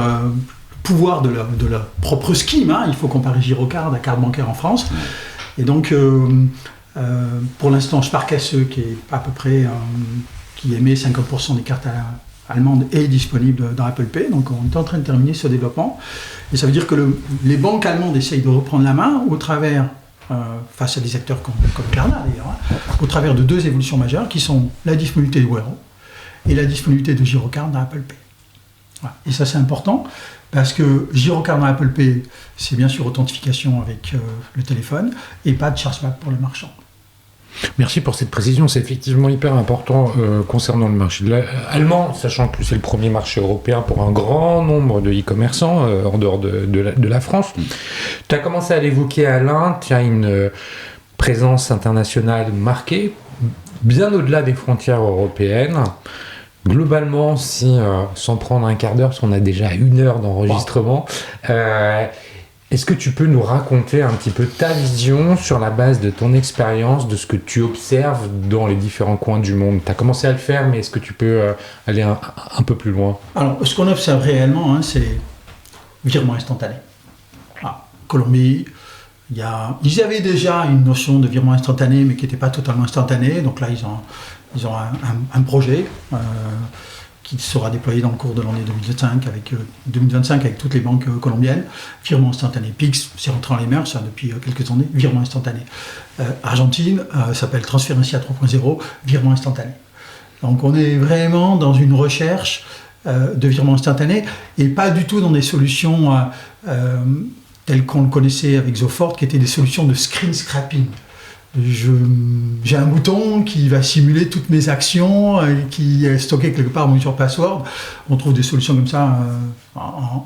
pouvoir de leur propre scheme. Il faut comparer Girocard à carte bancaire en France. Et donc, pour l'instant, Sparkasse, qui est à peu près qui émet 50% des cartes allemandes, est disponible dans Apple Pay. Donc, on est en train de terminer ce développement. Et ça veut dire que les banques allemandes essayent de reprendre la main au travers, face à des acteurs comme Klarna d'ailleurs, au travers de deux évolutions majeures qui sont la disponibilité de Wero et la disponibilité de Girocard dans Apple Pay. Voilà. Et ça, c'est important parce que Girocard dans Apple Pay, c'est bien sûr authentification avec le téléphone et pas de chargeback pour le marchand. Merci pour cette précision, c'est effectivement hyper important concernant le marché allemand, sachant que c'est le premier marché européen pour un grand nombre de e-commerçants en dehors de la France. Tu as commencé à l'évoquer, Alain, tu as une présence internationale marquée, bien au-delà des frontières européennes. Globalement, sans prendre un quart d'heure, parce qu'on a déjà 1 heure d'enregistrement, est-ce que tu peux nous raconter un petit peu ta vision sur la base de ton expérience, de ce que tu observes dans les différents coins du monde? Tu as commencé à le faire, mais est-ce que tu peux aller un peu plus loin? Alors, ce qu'on observe réellement, c'est virement instantané. Colombie, ils avaient déjà une notion de virement instantané, mais qui n'était pas totalement instantané. Donc là, ils ont un projet qui sera déployé dans le cours de l'année 2025 avec toutes les banques colombiennes. Virement instantané. Pix, c'est rentré dans les mœurs depuis quelques années. Virement instantané. Argentine, s'appelle Transferencia 3.0. Virement instantané. Donc on est vraiment dans une recherche de virement instantané et pas du tout dans des solutions telles qu'on le connaissait avec Zofort, qui étaient des solutions de screen scrapping. J'ai un bouton qui va simuler toutes mes actions, qui est stocké quelque part sur password. On trouve des solutions comme ça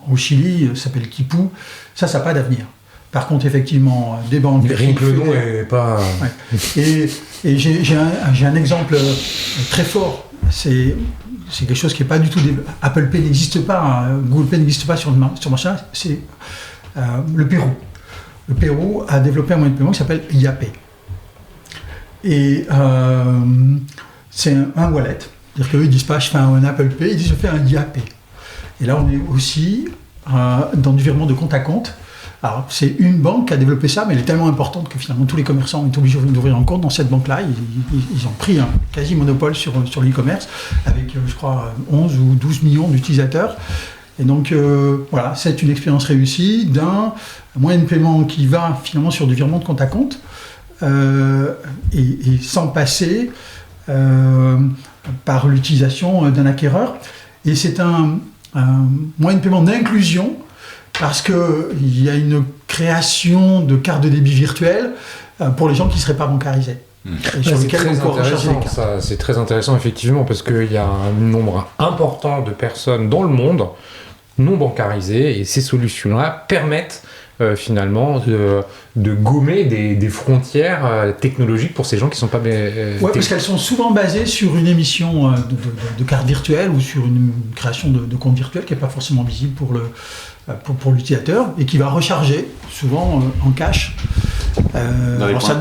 au Chili, ça s'appelle Kipu. Ça n'a pas d'avenir. Par contre, effectivement, des banques... Rien que le nom n'est pas... Ouais. Et j'ai un exemple très fort. C'est quelque chose qui n'est pas du tout... Apple Pay n'existe pas, Google Pay n'existe pas sur le marché. C'est le Pérou. Le Pérou a développé un moyen de paiement qui s'appelle Yape. Et c'est un wallet. C'est-à-dire qu'eux, ils disent pas je fais un Apple Pay, ils disent je fais un Yape. Et là, on est aussi dans du virement de compte à compte. Alors, c'est une banque qui a développé ça, mais elle est tellement importante que finalement, tous les commerçants ont été obligés d'ouvrir un compte dans cette banque-là. Ils ont pris un quasi-monopole sur l'e-commerce avec, je crois, 11 ou 12 millions d'utilisateurs. Et donc, voilà, c'est une expérience réussie d'un moyen de paiement qui va finalement sur du virement de compte à compte. Et sans passer par l'utilisation d'un acquéreur. Et c'est un moyen de paiement d'inclusion parce qu'il y a une création de cartes de débit virtuelles pour les gens qui ne seraient pas bancarisés. C'est très intéressant, ça. C'est très intéressant effectivement parce qu'il y a un nombre important de personnes dans le monde non bancarisées et ces solutions-là permettent finalement de gommer des frontières technologiques pour ces gens qui ne sont pas... Oui, parce qu'elles sont souvent basées sur une émission de carte virtuelle ou sur une création de compte virtuel qui n'est pas forcément visible pour l'utilisateur et qui va recharger, souvent en cash. Alors ça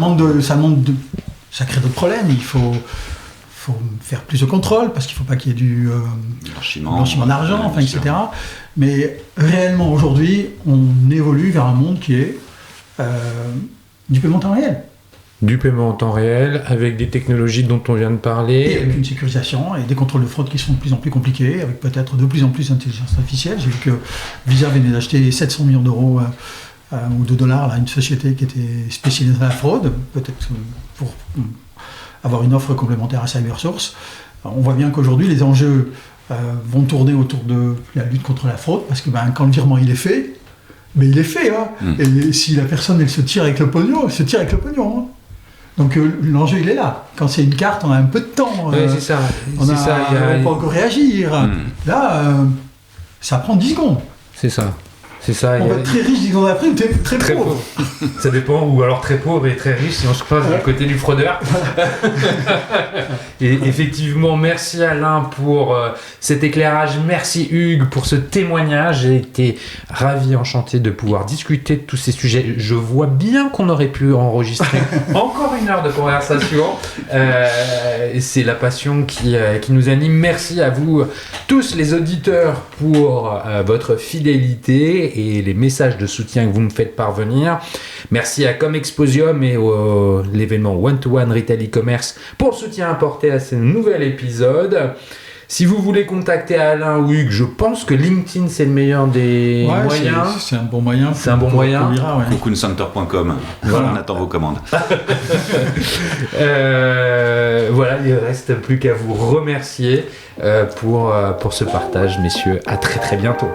crée d'autres problèmes. Il faut faire plus de contrôle parce qu'il ne faut pas qu'il y ait du blanchiment d'argent, etc. Mais réellement, aujourd'hui, on évolue vers un monde qui est du paiement en temps réel. Du paiement en temps réel, avec des technologies dont on vient de parler. Et avec une sécurisation et des contrôles de fraude qui sont de plus en plus compliqués, avec peut-être de plus en plus d'intelligence artificielle. J'ai vu que Visa venait d'acheter 700 millions d'euros ou de dollars à une société qui était spécialisée dans la fraude, peut-être pour avoir une offre complémentaire à CyberSource. Alors, on voit bien qu'aujourd'hui, les enjeux vont tourner autour de la lutte contre la fraude, parce que quand le virement il est fait, mais il est fait. Hein. Et si la personne elle se tire avec le pognon, elle se tire avec le pognon. Hein. Donc l'enjeu il est là. Quand c'est une carte, on a un peu de temps. C'est ça. On ne peut pas encore réagir. Là, ça prend 10 secondes. C'est ça. On va être très riche 10 secondes après ou très pauvre. Ça dépend, ou alors très pauvre et très riche si on se passe du côté du fraudeur. Et effectivement, merci Alain pour cet éclairage, merci Hugues pour ce témoignage. J'ai été ravi, enchanté de pouvoir discuter de tous ces sujets. Je vois bien qu'on aurait pu enregistrer encore 1 heure de conversation. C'est la passion qui nous anime. Merci à vous tous les auditeurs pour votre fidélité et les messages de soutien que vous me faites parvenir. Merci à Comexposium et l'événement One-to-One Retail e-commerce pour le soutien apporté à ce nouvel épisode. Si vous voulez contacter Alain ou Hugues, je pense que LinkedIn c'est le meilleur des moyens. C'est un bon moyen. C'est un bon moyen. Coconcenter.com. Voilà, on attend vos commandes. Voilà, il ne reste plus qu'à vous remercier pour ce partage, messieurs. À très très bientôt.